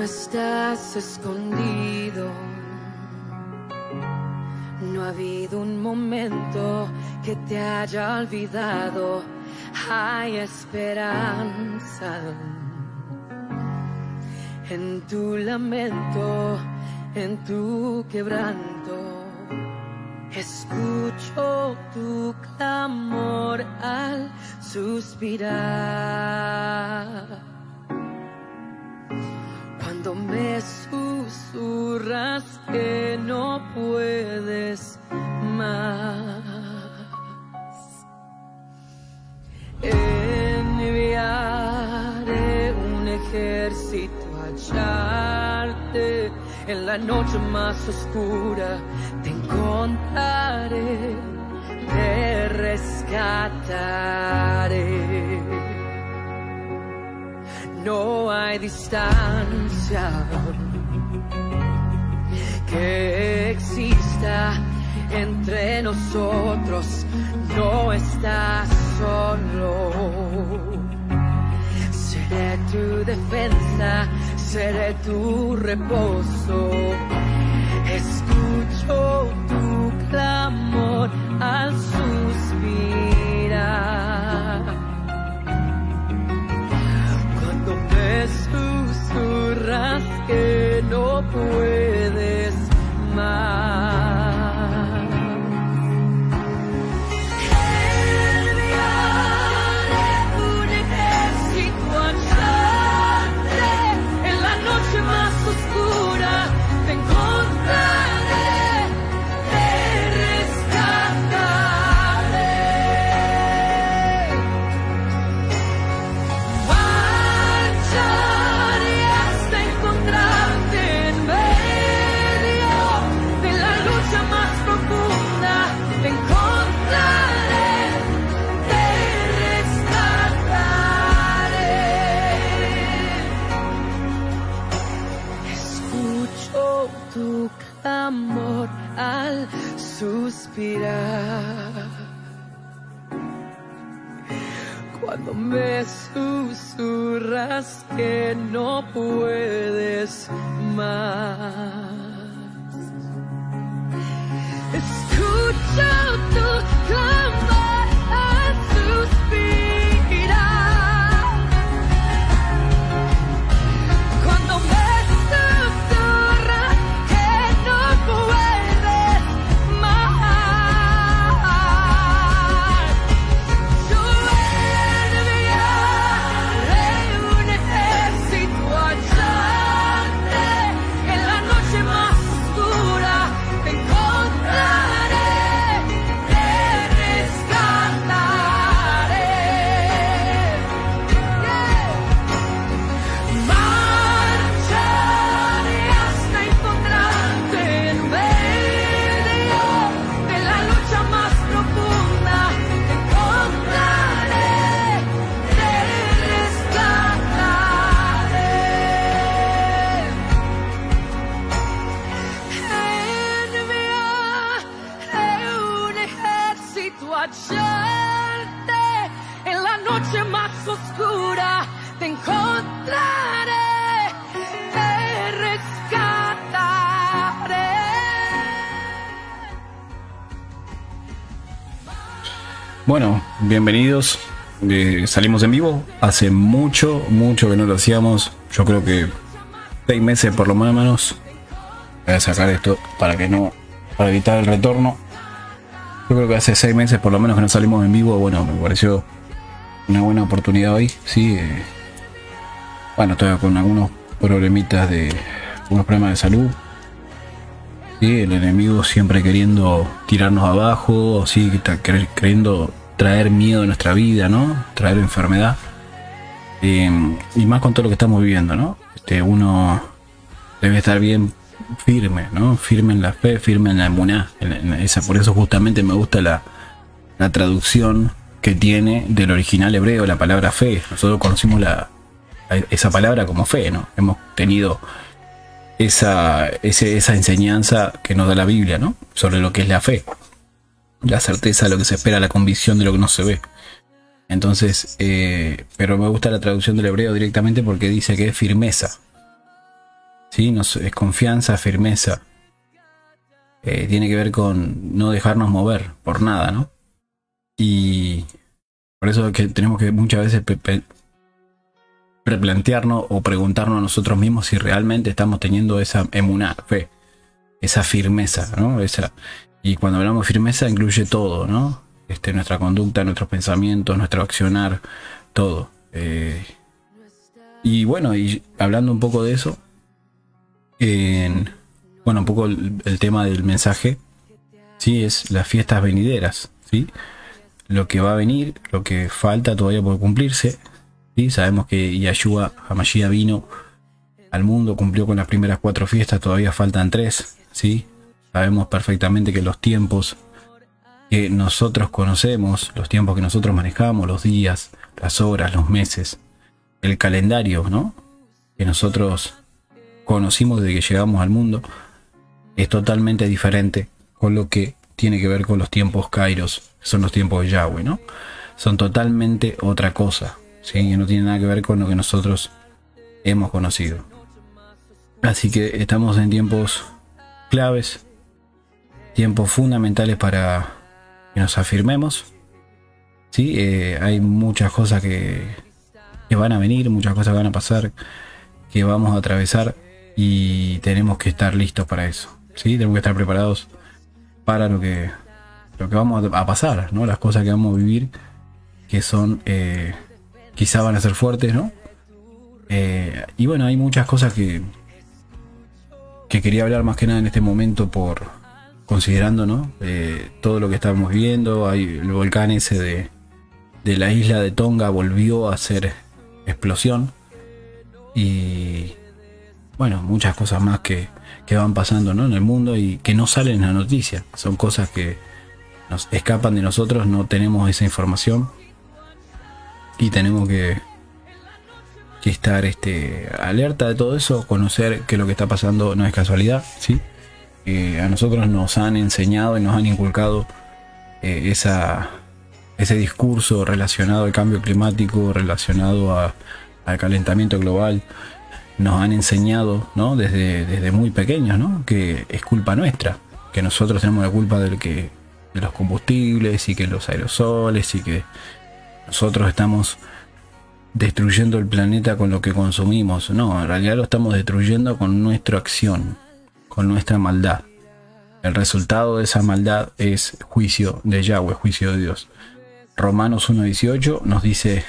no estás escondido. No ha habido un momento que te haya olvidado. Hay esperanza en tu lamento, en tu quebranto. Escucho tu clamor al suspirar. Cuando me susurras que no puedes más, enviaré un ejército a hallarte. En la noche más oscura te encontraré, te rescataré. No hay distancia que exista entre nosotros, no estás solo. Seré tu defensa, seré tu reposo. Escucho tu clamor al suspirar. Cuando me susurras que no puedes más. Amor al suspirar. Cuando me susurras que no puedes más. Escucho tu clamor al suspirar. Cuando me en la noche más oscura te encontraré, te rescataré. Bueno, bienvenidos. Salimos en vivo. Hace mucho que no lo hacíamos. Yo creo que 6 meses por lo menos. Voy a sacar esto para evitar el retorno. Yo creo que hace 6 meses por lo menos que no salimos en vivo. Bueno, me pareció una buena oportunidad hoy. Sí, bueno, estoy con algunos problemitas unos problemas de salud. Sí, el enemigo siempre queriendo tirarnos abajo, sí, queriendo traer miedo a nuestra vida, ¿no? Traer enfermedad. Y más con todo lo que estamos viviendo, ¿no? Uno debe estar bien firme, ¿no? Firme en la fe, firme en la emuná. Por eso justamente me gusta la traducción que tiene del original hebreo la palabra fe. Nosotros conocimos esa palabra como fe, ¿no? Hemos tenido esa enseñanza que nos da la Biblia, ¿no? Sobre lo que es la fe. La certeza de lo que se espera, la convicción de lo que no se ve. Entonces, pero me gusta la traducción del hebreo directamente porque dice que es firmeza. ¿sí? Es confianza, firmeza. Tiene que ver con no dejarnos mover por nada, ¿no? Y por eso es que tenemos que muchas veces replantearnos o preguntarnos a nosotros mismos si realmente estamos teniendo esa emuná, fe, esa firmeza, ¿no? Y cuando hablamos de firmeza incluye todo, ¿no? Nuestra conducta, nuestros pensamientos, nuestro accionar, todo. Y bueno, y hablando un poco de eso, bueno, un poco el tema del mensaje, sí, es las fiestas venideras, ¿sí? Lo que va a venir, lo que falta todavía por cumplirse, ¿sí? Sabemos que Yahshua HaMashiach vino al mundo, cumplió con las primeras 4 fiestas, todavía faltan 3, ¿sí? Sabemos perfectamente que los tiempos que nosotros conocemos, los tiempos que nosotros manejamos, los días, las horas, los meses, el calendario, ¿no? Que nosotros conocimos desde que llegamos al mundo, es totalmente diferente con lo que tiene que ver con los tiempos Kairos, son los tiempos de Yahweh, ¿no? Son totalmente otra cosa, ¿sí? Que no tiene nada que ver con lo que nosotros hemos conocido. Así que estamos en tiempos claves, tiempos fundamentales para que nos afirmemos, ¿sí? Hay muchas cosas que van a venir, muchas cosas que van a pasar, que vamos a atravesar y tenemos que estar listos para eso, ¿sí? Tenemos que estar preparados para lo que vamos a pasar, ¿no? Las cosas que vamos a vivir, que son quizá van a ser fuertes, ¿no? Y bueno, hay muchas cosas que quería hablar más que nada en este momento, considerando, ¿no? Todo lo que estamos viendo. Hay el volcán ese de la isla de Tonga volvió a hacer explosión, y bueno, muchas cosas más que van pasando, ¿no? En el mundo y que no salen en la noticia. Son cosas que nos escapan de nosotros, no tenemos esa información y tenemos que estar alerta de todo eso, conocer que lo que está pasando no es casualidad, ¿sí? A nosotros nos han enseñado y nos han inculcado ese discurso relacionado al cambio climático, relacionado al calentamiento global. Nos han enseñado, ¿no? desde muy pequeños, ¿no? Que es culpa nuestra, que nosotros tenemos la culpa de los combustibles y que los aerosoles, y que nosotros estamos destruyendo el planeta con lo que consumimos. No, en realidad lo estamos destruyendo con nuestra acción, con nuestra maldad. El resultado de esa maldad es juicio de Yahweh, juicio de Dios. Romanos 1:18 nos dice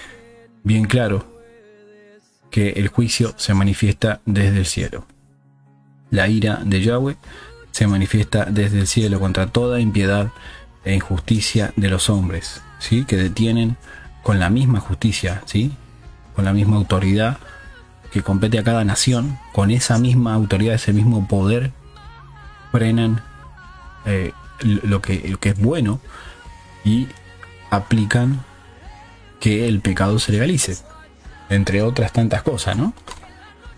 bien claro que el juicio se manifiesta desde el cielo. La ira de Yahweh se manifiesta desde el cielo contra toda impiedad e injusticia de los hombres, ¿sí? Que detienen con la misma justicia, ¿sí? Con la misma autoridad que compete a cada nación, con esa misma autoridad, ese mismo poder, frenan lo que es bueno y aplican que el pecado se legalice, entre otras tantas cosas, ¿no?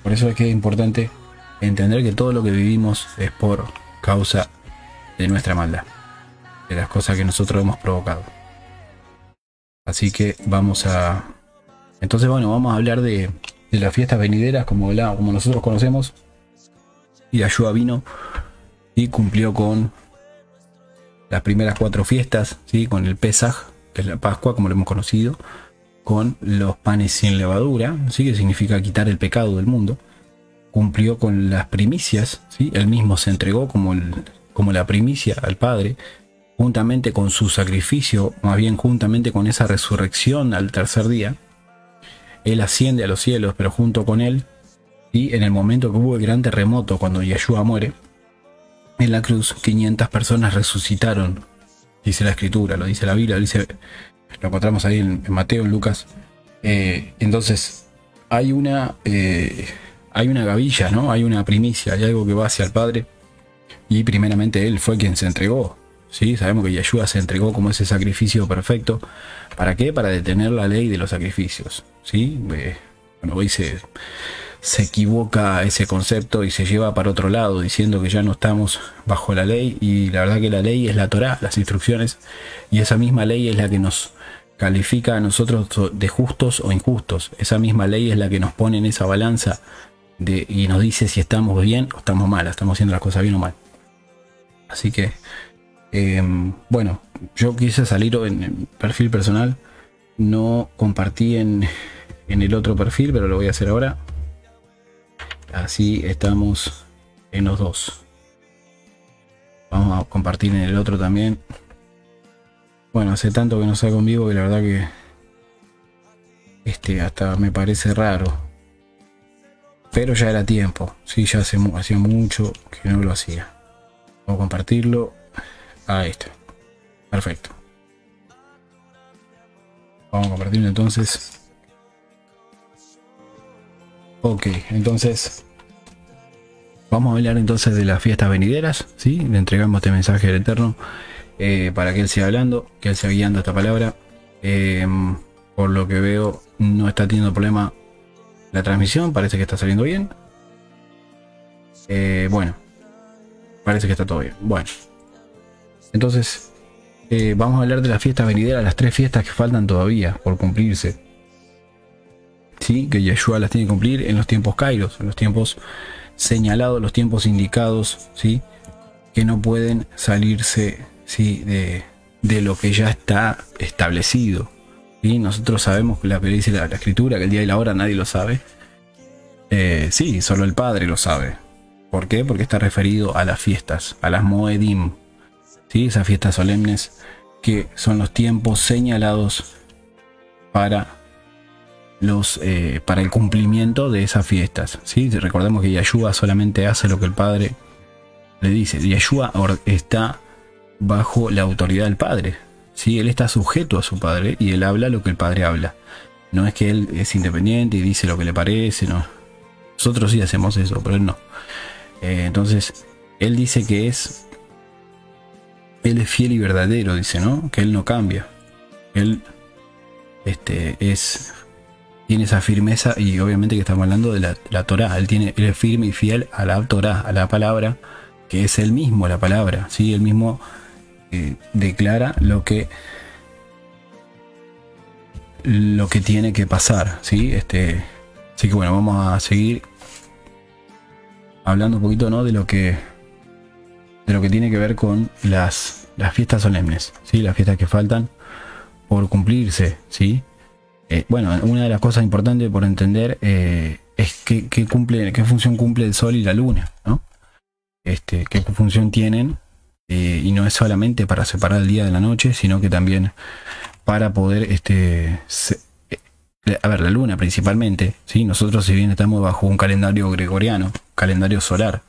Por eso es que es importante entender que todo lo que vivimos es por causa de nuestra maldad, de las cosas que nosotros hemos provocado. Así que entonces bueno, vamos a hablar de las fiestas venideras como nosotros conocemos. Y Yahshua vino y cumplió con las primeras 4 fiestas, ¿sí? Con el Pesaj, que es la Pascua como lo hemos conocido, con los panes sin levadura, ¿sí? Que significa quitar el pecado del mundo. Cumplió con las primicias, ¿sí? Él mismo se entregó como la primicia al Padre, juntamente con su sacrificio, más bien juntamente con esa resurrección al tercer día. Él asciende a los cielos, pero junto con él, y en el momento que hubo el gran terremoto, cuando Yahshua muere en la cruz, 500 personas resucitaron, dice la Escritura, lo dice la Biblia, lo encontramos ahí en Mateo, en Lucas. Entonces hay una gavilla, ¿no? Hay una primicia, hay algo que va hacia el Padre, y primeramente él fue quien se entregó, ¿sí? Sabemos que Yahshua se entregó como ese sacrificio perfecto. ¿Para qué? Para detener la ley de los sacrificios, ¿sí? Bueno, hoy se equivoca ese concepto y se lleva para otro lado, diciendo que ya no estamos bajo la ley, y la verdad que la ley es la Torá, las instrucciones, y esa misma ley es la que nos califica a nosotros de justos o injustos. Esa misma ley es la que nos pone en esa balanza y nos dice si estamos bien o estamos mal, estamos haciendo las cosas bien o mal. Así que, bueno, yo quise salir en perfil personal, no compartí en el otro perfil, pero lo voy a hacer ahora. Así estamos en los dos. Vamos a compartir en el otro también. Bueno, hace tanto que no salgo en vivo que la verdad que hasta me parece raro. Pero ya era tiempo. Sí, ya hacía mucho que no lo hacía. Vamos a compartirlo. Ahí está. Perfecto. Vamos a compartirlo entonces. Ok, entonces vamos a hablar entonces de las fiestas venideras, ¿sí? Le entregamos este mensaje del Eterno para que Él siga hablando, que Él siga guiando esta palabra. Por lo que veo, no está teniendo problema la transmisión, parece que está saliendo bien. Bueno, parece que está todo bien. Bueno, entonces vamos a hablar de las fiestas venideras, las 3 fiestas que faltan todavía por cumplirse. ¿Sí? Que Yeshua las tiene que cumplir en los tiempos kairos, en los tiempos señalados, los tiempos indicados, ¿sí? Que no pueden salirse, ¿sí? de lo que ya está establecido. ¿Sí? Nosotros sabemos que dice la escritura, que el día y la hora nadie lo sabe. Sí, solo el Padre lo sabe. ¿Por qué? Porque está referido a las fiestas, a las Moedim, ¿sí? Esas fiestas solemnes que son los tiempos señalados para el cumplimiento de esas fiestas, ¿sí? Recordemos que Yeshua solamente hace lo que el Padre le dice. Yeshua está bajo la autoridad del Padre, ¿sí? Él está sujeto a su Padre y él habla lo que el Padre habla. No es que él es independiente y dice lo que le parece, no. Nosotros sí hacemos eso, pero él no. Entonces, él dice que él es fiel y verdadero, dice, ¿no? Que él no cambia. Él tiene esa firmeza, y obviamente que estamos hablando de la Torá. Él es firme y fiel a la Torá, a la palabra, que es él mismo, la palabra, ¿sí? Él mismo declara lo que tiene que pasar, ¿sí? Así que bueno, vamos a seguir hablando un poquito, ¿no? de lo que tiene que ver con las fiestas solemnes, ¿sí? Las fiestas que faltan por cumplirse, ¿sí? Bueno, una de las cosas importantes por entender es qué función cumple el sol y la luna, ¿no? Qué función tienen, y no es solamente para separar el día de la noche, sino que también para poder, a ver, la luna principalmente, ¿sí? Nosotros, si bien estamos bajo un calendario gregoriano, calendario solar,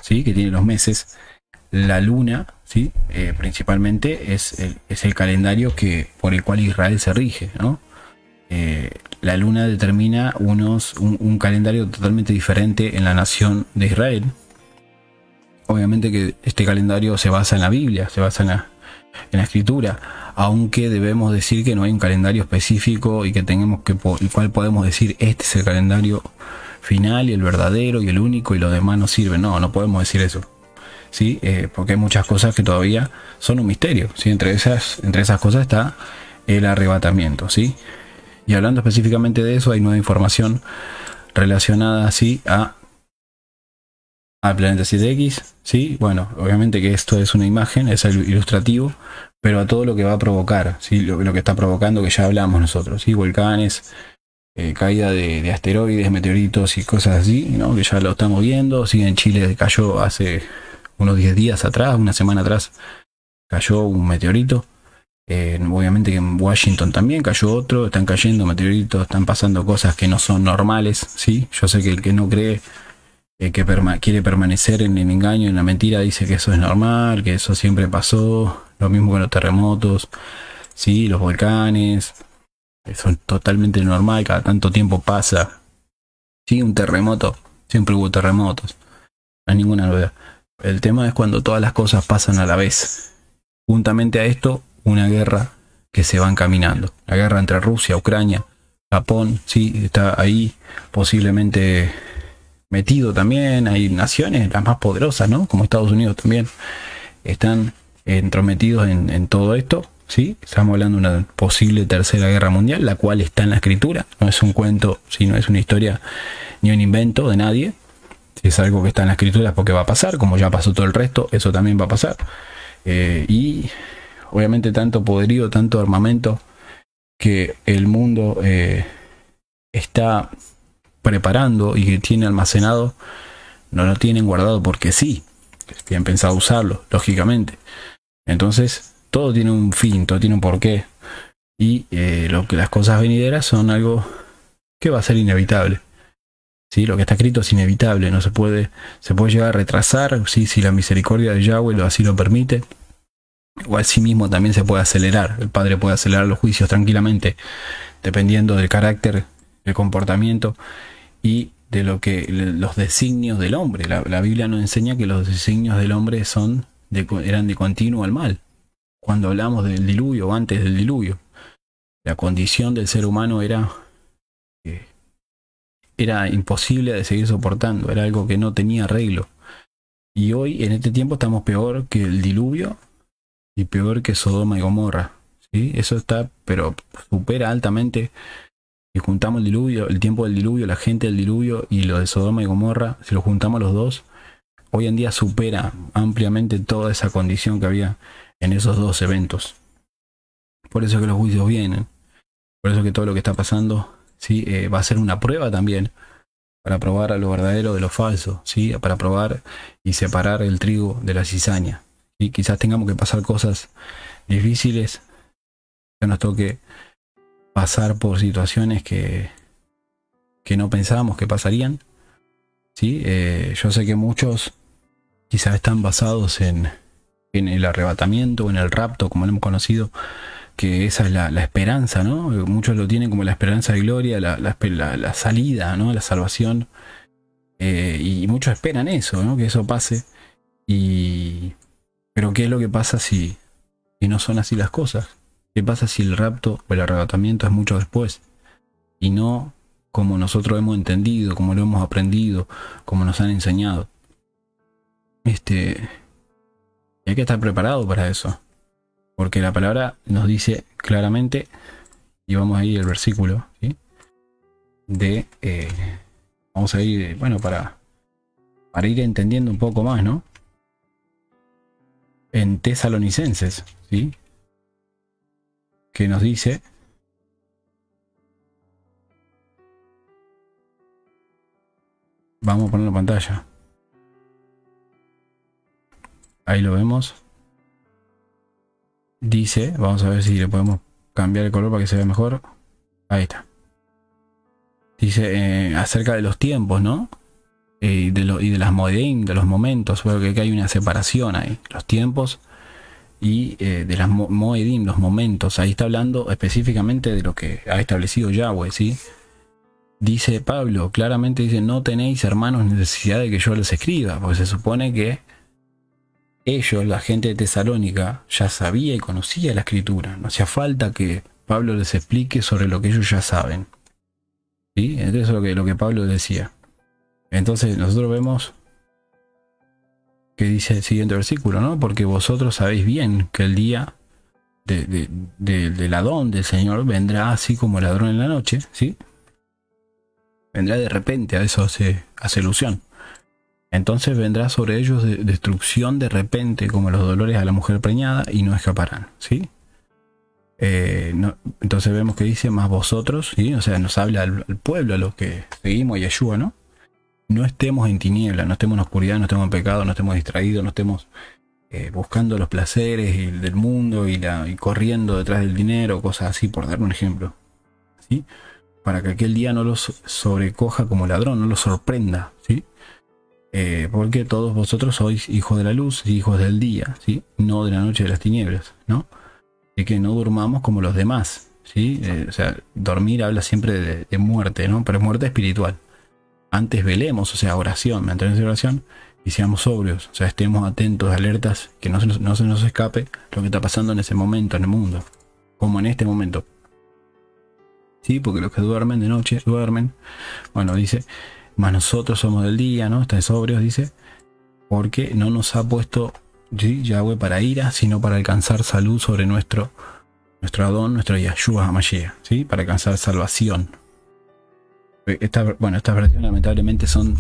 ¿sí? Que tiene los meses, la luna, ¿sí? Principalmente es el calendario por el cual Israel se rige, ¿no? La luna determina un calendario totalmente diferente en la nación de Israel. Obviamente que este calendario se basa en la Biblia, se basa en la escritura, aunque debemos decir que no hay un calendario específico y que el cual podemos decir este es el calendario final y el verdadero y el único y los demás no sirven. No podemos decir eso, ¿sí? Porque hay muchas cosas que todavía son un misterio, ¿sí? Entre esas cosas está el arrebatamiento, ¿sí? Y hablando específicamente de eso, hay nueva información relacionada así al planeta 7X, ¿sí? Bueno, obviamente que esto es una imagen, es ilustrativo, pero a todo lo que va a provocar, ¿sí? Lo que está provocando, que ya hablamos nosotros, ¿sí? Volcanes, caída de asteroides, meteoritos y cosas así, ¿no? Que ya lo estamos viendo. Sí, en Chile cayó hace unos 10 días atrás, una semana atrás, cayó un meteorito. Obviamente que en Washington también cayó otro, están cayendo meteoritos, están pasando cosas que no son normales, ¿sí? Yo sé que el que no cree, que quiere permanecer en el engaño, en la mentira, dice que eso es normal, que eso siempre pasó, lo mismo que los terremotos, ¿sí? Los volcanes, son totalmente normal, cada tanto tiempo pasa, ¿sí? Un terremoto, siempre hubo terremotos, no hay ninguna novedad. El tema es cuando todas las cosas pasan a la vez. Juntamente a esto, una guerra que se va encaminando. La guerra entre Rusia, Ucrania, Japón, sí, está ahí posiblemente metido también. Hay naciones, las más poderosas, ¿no? Como Estados Unidos también, están entrometidos en todo esto, ¿sí? Estamos hablando de una posible tercera guerra mundial, la cual está en la escritura, no es un cuento, si no es una historia ni un invento de nadie. Si es algo que está en la escritura es porque va a pasar, como ya pasó todo el resto, eso también va a pasar. Y obviamente tanto poderío, tanto armamento que el mundo está preparando y que tiene almacenado, no lo tienen guardado porque sí, tienen pensado usarlo, lógicamente. Entonces todo tiene un fin, todo tiene un porqué, y lo que las cosas venideras son algo que va a ser inevitable. ¿Sí? Lo que está escrito es inevitable, no se puede llegar a retrasar, ¿sí? Si la misericordia de Yahweh así lo permite, o así mismo también se puede acelerar. El Padre puede acelerar los juicios tranquilamente, dependiendo del carácter, el comportamiento y de los designios del hombre. La Biblia nos enseña que los designios del hombre eran de continuo al mal. Cuando hablamos del diluvio o antes del diluvio, la condición del ser humano era imposible de seguir soportando, era algo que no tenía arreglo. Y hoy en este tiempo estamos peor que el diluvio y peor que Sodoma y Gomorra, ¿sí? Eso está, pero supera altamente. Si juntamos el diluvio, el tiempo del diluvio, la gente del diluvio y lo de Sodoma y Gomorra, si lo juntamos los dos, hoy en día supera ampliamente toda esa condición que había en esos dos eventos. Por eso que los juicios vienen, por eso que todo lo que está pasando, ¿sí? Va a ser una prueba también para probar a lo verdadero de lo falso, ¿sí? Para probar y separar el trigo de la cizaña. Y quizás tengamos que pasar cosas difíciles, que nos toque pasar por situaciones que no pensábamos que pasarían, ¿sí? Yo sé que muchos quizás están basados en el arrebatamiento o en el rapto, como lo hemos conocido, que esa es la esperanza, ¿no? Muchos lo tienen como la esperanza de gloria, la salida, ¿no? La salvación, y muchos esperan eso, ¿no? Que eso pase. Pero ¿qué es lo que pasa si no son así las cosas? ¿Qué pasa si el rapto o el arrebatamiento es mucho después? Y no como nosotros hemos entendido, como lo hemos aprendido, como nos han enseñado. Y hay que estar preparado para eso. Porque la palabra nos dice claramente, y vamos a ir al versículo, ¿sí? Vamos a ir, bueno, para ir entendiendo un poco más, ¿no? En Tesalonicenses, ¿sí? Que nos dice, vamos a poner la pantalla, ahí lo vemos. Dice, vamos a ver si le podemos cambiar el color para que se vea mejor. Ahí está. Dice acerca de los tiempos, ¿no? Y de las moedim, de los momentos. Porque que hay una separación ahí. Los tiempos y de las moedim, los momentos. Ahí está hablando específicamente de lo que ha establecido Yahweh, ¿sí? Dice Pablo, claramente dice, no tenéis, hermanos, necesidad de que yo les escriba. Porque se supone que ellos, la gente de Tesalónica, ya sabía y conocía la escritura. No hacía falta que Pablo les explique sobre lo que ellos ya saben, ¿sí? Entonces eso es lo que Pablo decía. Entonces nosotros vemos que dice el siguiente versículo, ¿no? Porque vosotros sabéis bien que el día del Adón, del Señor, vendrá así como ladrón en la noche, ¿sí? Vendrá de repente, a eso hace alusión. Entonces vendrá sobre ellos destrucción de repente, como los dolores a la mujer preñada, y no escaparán, ¿sí? Entonces vemos que dice, más vosotros, ¿sí? O sea, nos habla al pueblo, a los que seguimos a Yeshua, ¿no? No estemos en tiniebla, no estemos en oscuridad, no estemos en pecado, no estemos distraídos, no estemos buscando los placeres del mundo y corriendo detrás del dinero, cosas así, por dar un ejemplo, ¿sí? Para que aquel día no los sobrecoja como ladrón, no los sorprenda, ¿sí? Porque todos vosotros sois hijos de la luz y hijos del día, ¿sí? No de la noche de las tinieblas, ¿no? Y que no durmamos como los demás, ¿sí? O sea, dormir habla siempre de muerte, ¿no? Pero es muerte espiritual. Antes velemos, o sea, oración, mantenerse en oración y seamos sobrios, o sea, estemos atentos, alertas, que no se nos escape lo que está pasando en ese momento en el mundo, como en este momento. Sí, porque los que duermen de noche, duermen. Bueno, dice, mas nosotros somos del día, ¿no? Están sobrios, dice, porque no nos ha puesto, ¿sí?, Yahweh para ira, sino para alcanzar salud sobre nuestro nuestro Adón, nuestro Yahshua HaMashiach, ¿sí? Para alcanzar salvación. Estas versiones lamentablemente son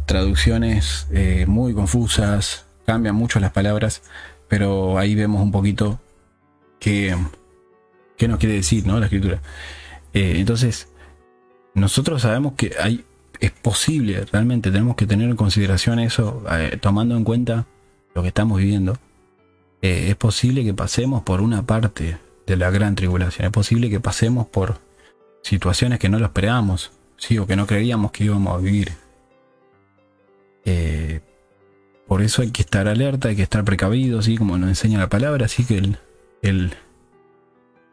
traducciones muy confusas, cambian mucho las palabras, pero ahí vemos un poquito qué nos quiere decir, ¿no? La escritura. Entonces, nosotros sabemos que es posible, realmente tenemos que tener en consideración eso, tomando en cuenta lo que estamos viviendo. Es posible que pasemos por una parte de la gran tribulación, es posible que pasemos por situaciones que no lo esperábamos, ¿sí? O que no creíamos que íbamos a vivir. Por eso hay que estar alerta, hay que estar precavido, ¿sí? Como nos enseña la palabra. Así que el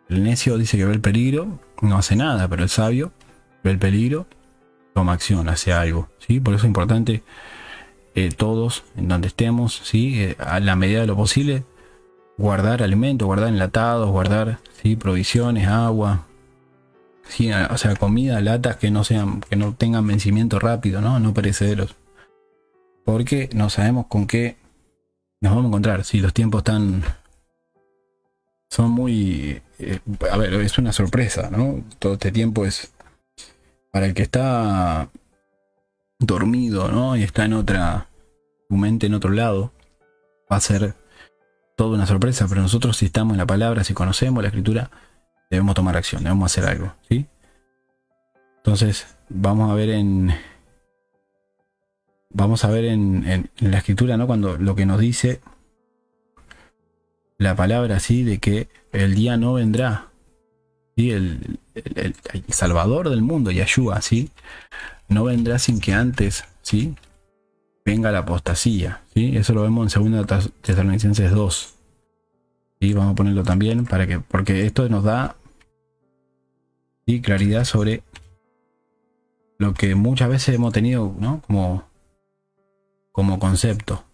necio dice que ve el peligro, no hace nada, pero el sabio ve el peligro, toma acción, hace algo, ¿sí? Por eso es importante todos, en donde estemos, ¿sí? A la medida de lo posible, guardar alimentos, guardar enlatados, guardar, ¿sí? Provisiones, agua, ¿sí? O sea, comida, latas que no tengan vencimiento rápido, no perecederos. Porque no sabemos con qué nos vamos a encontrar. Si los tiempos son muy... a ver, es una sorpresa, ¿no? Todo este tiempo es... Para el que está dormido, ¿no? Y está su mente en otro lado, va a ser toda una sorpresa. Pero nosotros, si estamos en la palabra, si conocemos la escritura, debemos tomar acción, debemos hacer algo, ¿sí? Entonces, vamos a ver en la escritura, ¿no? Cuando lo que nos dice la palabra, así, de que el día no vendrá, ¿sí? El Salvador del mundo, Yahshua, ¿sí? No vendrá sin que antes, ¿sí? Venga la apostasía, ¿sí? Eso lo vemos en 2 Tesalonicenses 2. ¿Sí? Vamos a ponerlo también porque esto nos da, ¿sí? Claridad sobre lo que muchas veces hemos tenido, ¿no? Como concepto.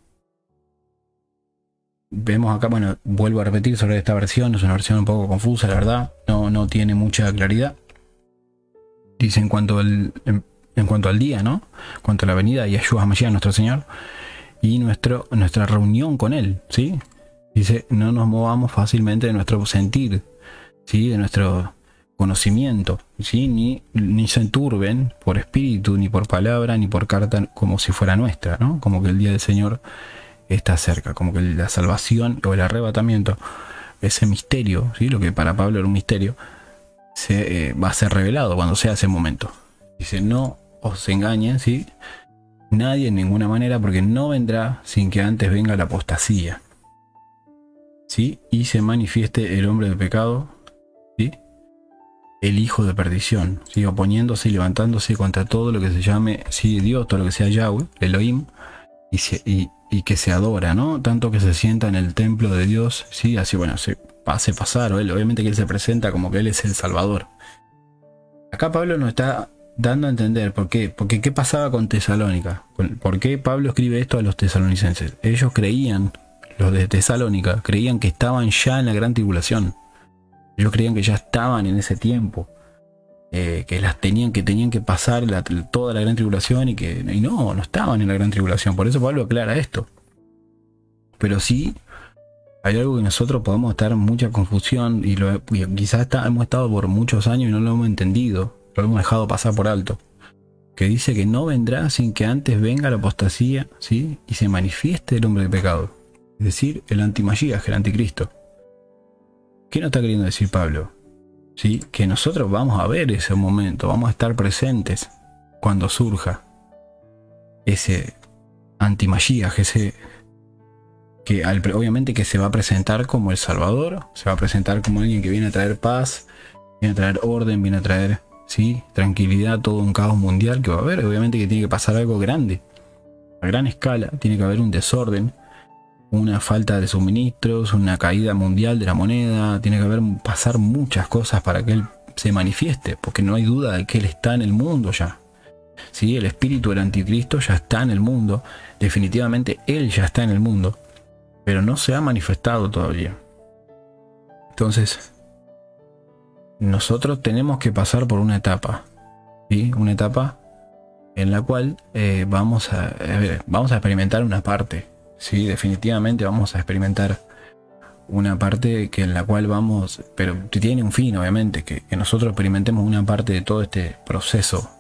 Vemos acá, bueno, vuelvo a repetir sobre esta versión, es una versión un poco confusa, la verdad, no tiene mucha claridad. Dice en cuanto al día, ¿no? En cuanto a la venida de Yahshua HaMashiach, nuestro Señor, y nuestra reunión con Él, ¿sí? Dice, no nos movamos fácilmente de nuestro sentir, ¿sí? De nuestro conocimiento, ¿sí? Ni se enturben por espíritu, ni por palabra, ni por carta, como si fuera nuestra, ¿no? Como que el día del Señor está cerca, como que la salvación o el arrebatamiento, ese misterio, ¿sí? Lo que para Pablo era un misterio, va a ser revelado cuando sea ese momento. Dice, no os engañen, ¿sí? Nadie en ninguna manera, porque no vendrá sin que antes venga la apostasía, ¿sí? Y se manifieste el hombre de pecado, ¿sí? El hijo de perdición, ¿sí? Oponiéndose y levantándose contra todo lo que se llame, ¿sí? Dios, todo lo que sea Yahweh, Elohim, y que se adora, ¿no? Tanto que se sienta en el templo de Dios, ¿sí? Así, bueno, se hace pasar, o él, obviamente que él se presenta como que él es el Salvador. Acá Pablo nos está dando a entender por qué. Porque ¿qué pasaba con Tesalónica? ¿Por qué Pablo escribe esto a los tesalonicenses? Ellos creían, los de Tesalónica, creían que estaban ya en la gran tribulación. Ellos creían que ya estaban en ese tiempo. Que tenían que pasar toda la gran tribulación y no estaban en la gran tribulación. Por eso Pablo aclara esto. Pero sí hay algo que nosotros podemos estar en mucha confusión y quizás hemos estado por muchos años y no lo hemos entendido, lo hemos dejado pasar por alto, que dice que no vendrá sin que antes venga la apostasía, ¿sí? Y se manifieste el hombre de pecado, es decir, el antimashiach, el anticristo. ¿Qué nos está queriendo decir Pablo? ¿Sí? Que nosotros vamos a ver ese momento, vamos a estar presentes cuando surja ese antimashiach, que obviamente que se va a presentar como el Salvador, se va a presentar como alguien que viene a traer paz, viene a traer orden, viene a traer, ¿sí? Tranquilidad, todo un caos mundial que va a haber. Obviamente que tiene que pasar algo grande, a gran escala, tiene que haber un desorden, una falta de suministros, una caída mundial de la moneda, tiene que pasar muchas cosas para que él se manifieste, porque no hay duda de que él está en el mundo ya. ¿Sí? El espíritu del anticristo ya está en el mundo, definitivamente él ya está en el mundo, pero no se ha manifestado todavía. Entonces, nosotros tenemos que pasar por una etapa, ¿sí? Una etapa en la cual vamos a experimentar una parte. Sí, definitivamente vamos a experimentar una parte que en la cual vamos, pero tiene un fin obviamente, que nosotros experimentemos una parte de todo este proceso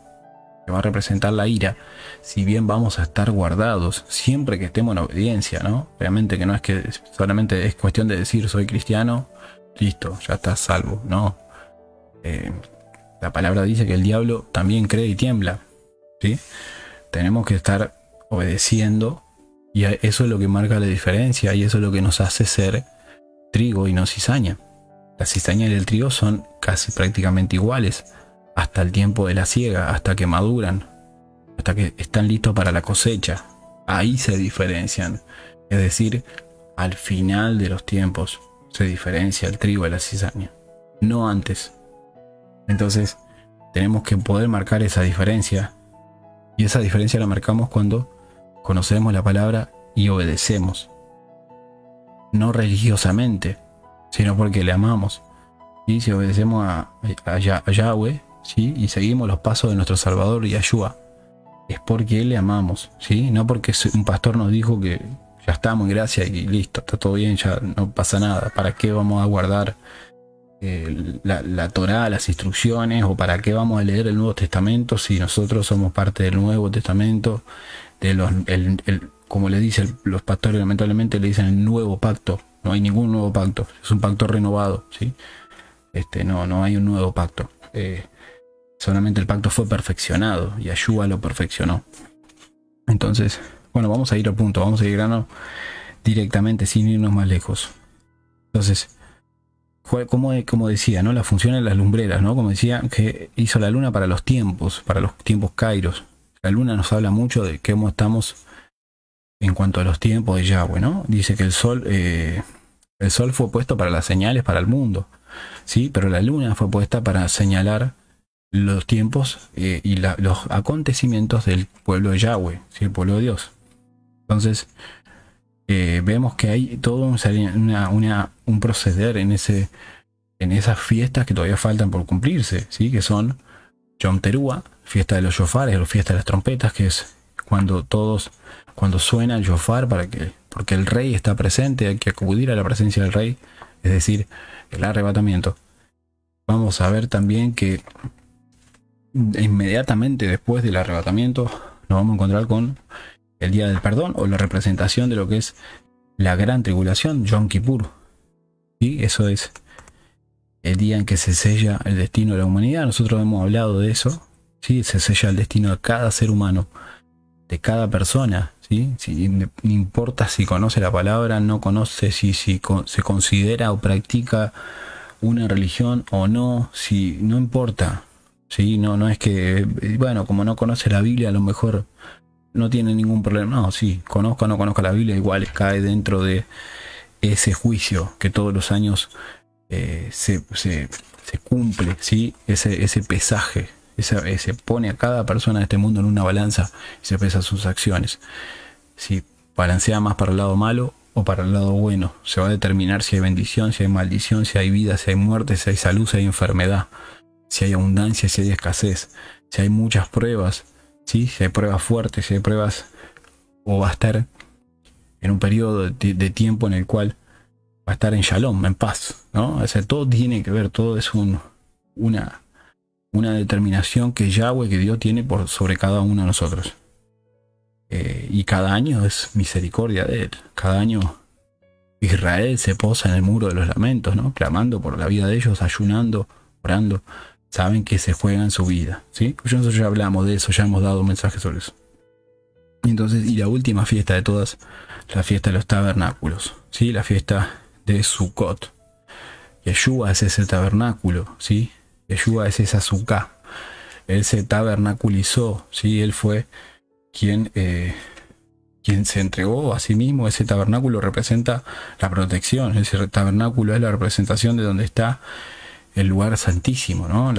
que va a representar la ira, si bien vamos a estar guardados siempre que estemos en obediencia, ¿no? Obviamente que no es que solamente es cuestión de decir soy cristiano, listo, ya estás salvo, no. La palabra dice que el diablo también cree y tiembla, ¿sí? Tenemos que estar obedeciendo, y eso es lo que marca la diferencia, y eso es lo que nos hace ser trigo y no cizaña. La cizaña y el trigo son casi prácticamente iguales hasta el tiempo de la siega, hasta que maduran, hasta que están listos para la cosecha. Ahí se diferencian, es decir, al final de los tiempos se diferencia el trigo de la cizaña, no antes. Entonces tenemos que poder marcar esa diferencia, y esa diferencia la marcamos cuando conocemos la palabra y obedecemos, no religiosamente, sino porque le amamos. Y si obedecemos a Yahweh, ¿sí? Y seguimos los pasos de nuestro Salvador Yahshua, es porque le amamos, ¿sí? No porque un pastor nos dijo que ya estamos en gracia y listo, está todo bien, ya no pasa nada. ¿Para qué vamos a guardar la Torá, las instrucciones? ¿O para qué vamos a leer el Nuevo Testamento si nosotros somos parte del Nuevo Testamento? Como le dicen los pastores, lamentablemente le dicen el nuevo pacto. No hay ningún nuevo pacto, es un pacto renovado, ¿sí? No hay un nuevo pacto. Solamente el pacto fue perfeccionado y Yahshua lo perfeccionó. Entonces, bueno, vamos a ir al punto, vamos a ir grano directamente sin irnos más lejos. Entonces, como decía, ¿no? La función de las lumbreras, ¿no? Como decía, que hizo la luna para los tiempos kairos. La luna nos habla mucho de cómo estamos en cuanto a los tiempos de Yahweh, ¿no? Dice que el sol fue puesto para las señales para el mundo, ¿sí? Pero la luna fue puesta para señalar los tiempos y los acontecimientos del pueblo de Yahweh, ¿sí? El pueblo de Dios. Entonces, vemos que hay todo un proceder en esas fiestas que todavía faltan por cumplirse, ¿sí? Que son Yom Teruah, fiesta de los shofares, o fiesta de las trompetas, que es cuando suena el shofar porque el rey está presente, hay que acudir a la presencia del rey, es decir, el arrebatamiento. Vamos a ver también que inmediatamente después del arrebatamiento nos vamos a encontrar con el día del perdón, o la representación de lo que es la gran tribulación, Yom Kippur. ¿Sí? Eso es el día en que se sella el destino de la humanidad. Nosotros hemos hablado de eso, ¿sí? Se sella el destino de cada ser humano, de cada persona, ¿sí? No importa si conoce la palabra, no conoce, si se considera o practica una religión o no, no importa, ¿sí? No es que, bueno, como no conoce la Biblia, a lo mejor no tiene ningún problema. No, sí, conozca o no conozca la Biblia, igual cae dentro de ese juicio que todos los años se cumple, ¿sí? Ese pesaje, se pone a cada persona de este mundo en una balanza y se pesa sus acciones. Si balancea más para el lado malo o para el lado bueno, se va a determinar si hay bendición, si hay maldición, si hay vida, si hay muerte, si hay salud, si hay enfermedad, si hay abundancia, si hay escasez, si hay muchas pruebas, ¿sí? Si hay pruebas fuertes, si hay pruebas, o va a estar en un periodo de tiempo en el cual va a estar en shalom, en paz, ¿no? O sea, todo tiene que ver, todo es una determinación que Yahweh, que Dios tiene sobre cada uno de nosotros. Y cada año es misericordia de Él. Cada año Israel se posa en el muro de los lamentos, ¿no? Clamando por la vida de ellos, ayunando, orando. Saben que se juegan su vida, ¿sí? Pues nosotros ya hablamos de eso, ya hemos dado mensajes sobre eso. Entonces, y la última fiesta de todas, la fiesta de los tabernáculos, ¿sí? La fiesta de Sukkot. Yeshua es ese tabernáculo, ¿sí? Yeshua es esa Sukkah. Él se tabernaculizó, ¿sí? Él fue quien se entregó a sí mismo. Ese tabernáculo representa la protección. Ese tabernáculo es la representación de donde está el lugar santísimo, ¿no?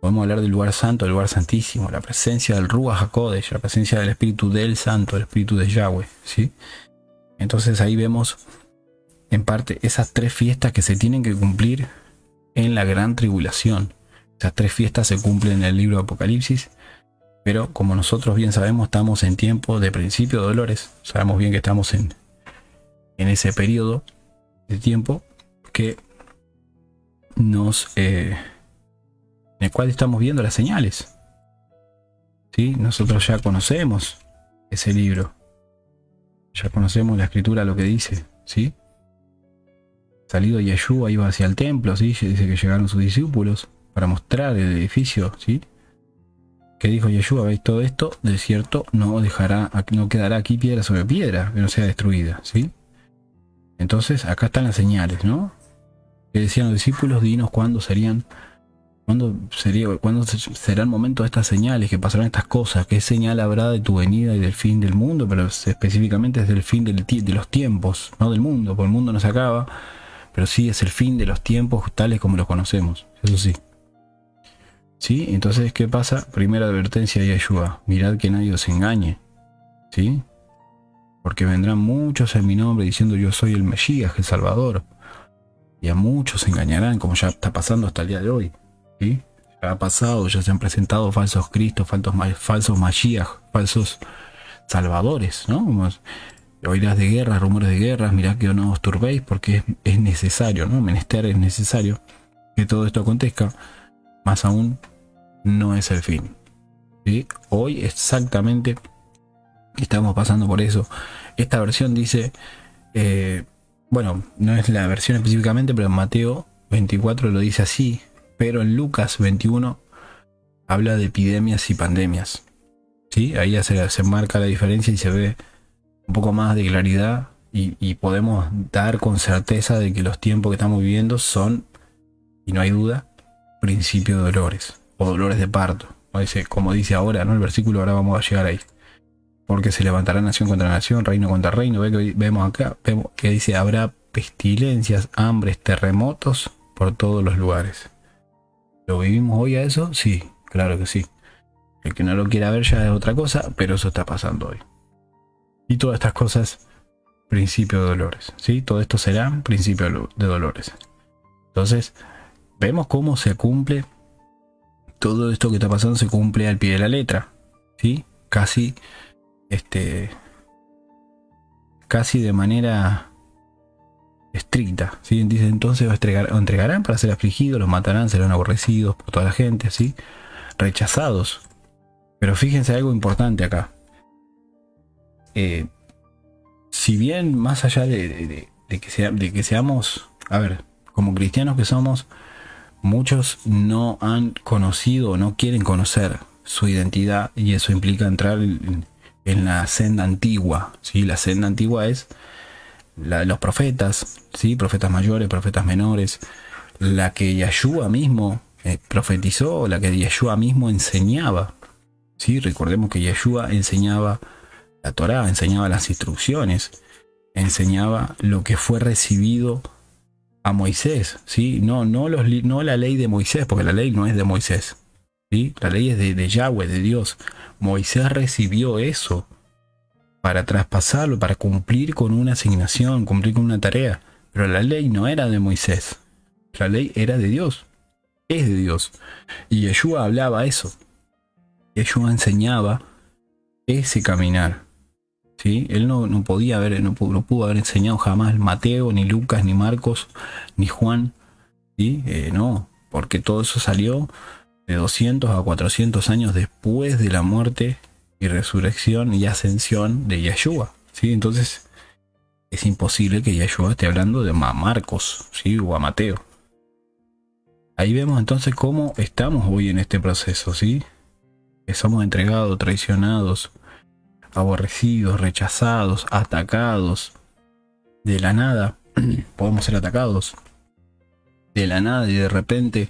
Podemos hablar del lugar santo, del lugar santísimo, la presencia del Ruach HaKodesh, la presencia del Espíritu del Santo, el Espíritu de Yahweh, ¿sí? Entonces ahí vemos en parte esas tres fiestas que se tienen que cumplir en la gran tribulación. Esas tres fiestas se cumplen en el libro de Apocalipsis, pero como nosotros bien sabemos, estamos en tiempo de principio de dolores. Sabemos bien que estamos en ese periodo de tiempo que nos en el cual estamos viendo las señales. ¿Sí? Nosotros ya conocemos ese libro, ya conocemos la escritura, lo que dice, ¿sí? Salido Yeshua iba hacia el templo, ¿sí? Dice que llegaron sus discípulos para mostrar el edificio, ¿sí? Que dijo Yeshua: veis todo esto, de cierto no quedará aquí piedra sobre piedra que no sea destruida, ¿sí? Entonces acá están las señales, ¿no? Que decían los discípulos: dinos cuándo será el momento de estas señales, que pasarán estas cosas, qué señal habrá de tu venida y del fin del mundo, pero específicamente es del fin de los tiempos, no del mundo, porque el mundo no se acaba, pero sí es el fin de los tiempos tales como los conocemos, eso sí. ¿Sí? Entonces, ¿qué pasa? Primera advertencia de Yeshua: mirad que nadie os engañe, ¿sí? Porque vendrán muchos en mi nombre diciendo: yo soy el Mesías, el Salvador, y a muchos se engañarán, como ya está pasando hasta el día de hoy, ¿sí? Ya ha pasado, ya se han presentado falsos cristos, falsos Mashiach, falsos salvadores, ¿no? Como oirás de guerras, rumores de guerras, mirad que no os turbéis, porque es necesario, ¿no? Menester es necesario que todo esto acontezca, más aún no es el fin, ¿sí? Hoy exactamente estamos pasando por eso. Esta versión dice, bueno, no es la versión específicamente, pero en Mateo 24 lo dice así, pero en Lucas 21 habla de epidemias y pandemias, ¿sí? Ahí ya se marca la diferencia y se ve un poco más de claridad y podemos dar con certeza de que los tiempos que estamos viviendo son, y no hay duda, principio de dolores o dolores de parto, como dice ahora, ¿no? El versículo, ahora vamos a llegar ahí. Porque se levantará nación contra nación, reino contra reino. Vemos acá, vemos que dice: habrá pestilencias, hambres, terremotos por todos los lugares. ¿Lo vivimos hoy a eso? Sí, claro que sí. El que no lo quiera ver ya es otra cosa, pero eso está pasando hoy. Y todas estas cosas, principio de dolores, ¿sí? Todo esto será principio de dolores. Entonces, vemos cómo se cumple. Todo esto que está pasando se cumple al pie de la letra, ¿sí? Casi de manera estricta, ¿sí? Dice: entonces entregarán para ser afligidos, los matarán, serán aborrecidos por toda la gente, ¿sí? Rechazados. Pero fíjense algo importante acá. Si bien más allá de que seamos, a ver, como cristianos que somos, muchos no han conocido o no quieren conocer su identidad, y eso implica entrar en la senda antigua, ¿sí? La senda antigua es la de los profetas, ¿sí? Profetas mayores, profetas menores, la que Yeshua mismo profetizó, la que Yeshua mismo enseñaba, ¿sí? Recordemos que Yeshua enseñaba la Torá, enseñaba las instrucciones, enseñaba lo que fue recibido a Moisés, ¿sí? No la ley de Moisés, porque la ley no es de Moisés, ¿sí? La ley es de Yahweh, de Dios. Moisés recibió eso para traspasarlo, para cumplir con una asignación, cumplir con una tarea. Pero la ley no era de Moisés. La ley era de Dios. Es de Dios. Y Yeshua hablaba eso. Yeshua enseñaba ese caminar, ¿sí? Él no pudo haber enseñado jamás Mateo, ni Lucas, ni Marcos, ni Juan, ¿sí? No, porque todo eso salió de 200 a 400 años después de la muerte y resurrección y ascensión de Yeshua, ¿sí? Entonces es imposible que Yeshua esté hablando de Marcos, ¿sí? O a Mateo. Ahí vemos entonces cómo estamos hoy en este proceso, ¿sí? Que somos entregados, traicionados, aborrecidos, rechazados, atacados. De la nada podemos ser atacados. De la nada y de repente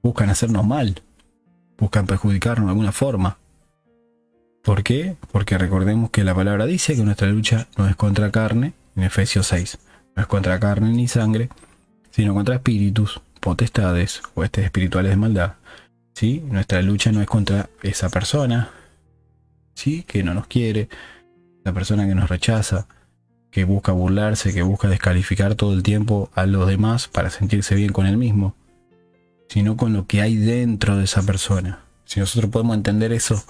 buscan hacernos mal, buscan perjudicarnos de alguna forma. ¿Por qué? Porque recordemos que la palabra dice que nuestra lucha no es contra carne, en Efesios 6, no es contra carne ni sangre, sino contra espíritus, potestades, huestes espirituales de maldad, ¿sí? Nuestra lucha no es contra esa persona, ¿sí? Que no nos quiere, la persona que nos rechaza, que busca burlarse, que busca descalificar todo el tiempo a los demás para sentirse bien con él mismo, sino con lo que hay dentro de esa persona. Si nosotros podemos entender eso,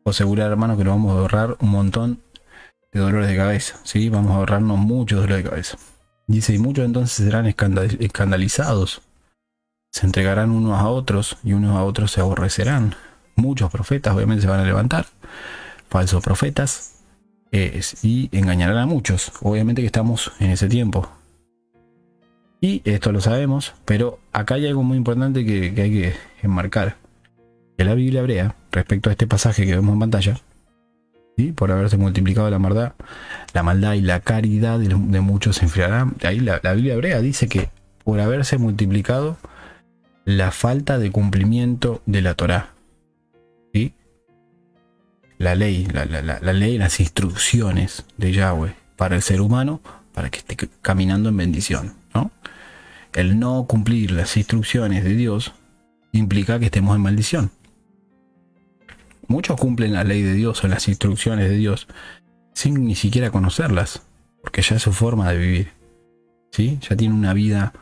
os asegurar, hermano, que nos vamos a ahorrar un montón de dolores de cabeza, ¿sí? Vamos a ahorrarnos muchos dolores de cabeza. Dice, y muchos entonces serán escandalizados, se entregarán unos a otros y unos a otros se aborrecerán. Muchos profetas obviamente se van a levantar, falsos profetas, y engañarán a muchos. Obviamente que estamos en ese tiempo. Y esto lo sabemos, pero acá hay algo muy importante que hay que enmarcar. Que la Biblia hebrea, respecto a este pasaje que vemos en pantalla, ¿sí? Por haberse multiplicado la maldad y la caridad de muchos se enfriará. Ahí la Biblia hebrea dice que por haberse multiplicado la falta de cumplimiento de la Torá, ¿sí? La ley, la ley, las instrucciones de Yahweh para el ser humano, para que esté caminando en bendición, ¿no? El no cumplir las instrucciones de Dios implica que estemos en maldición. Muchos cumplen la ley de Dios o las instrucciones de Dios sin ni siquiera conocerlas, porque ya es su forma de vivir, ¿sí? Ya tienen una vida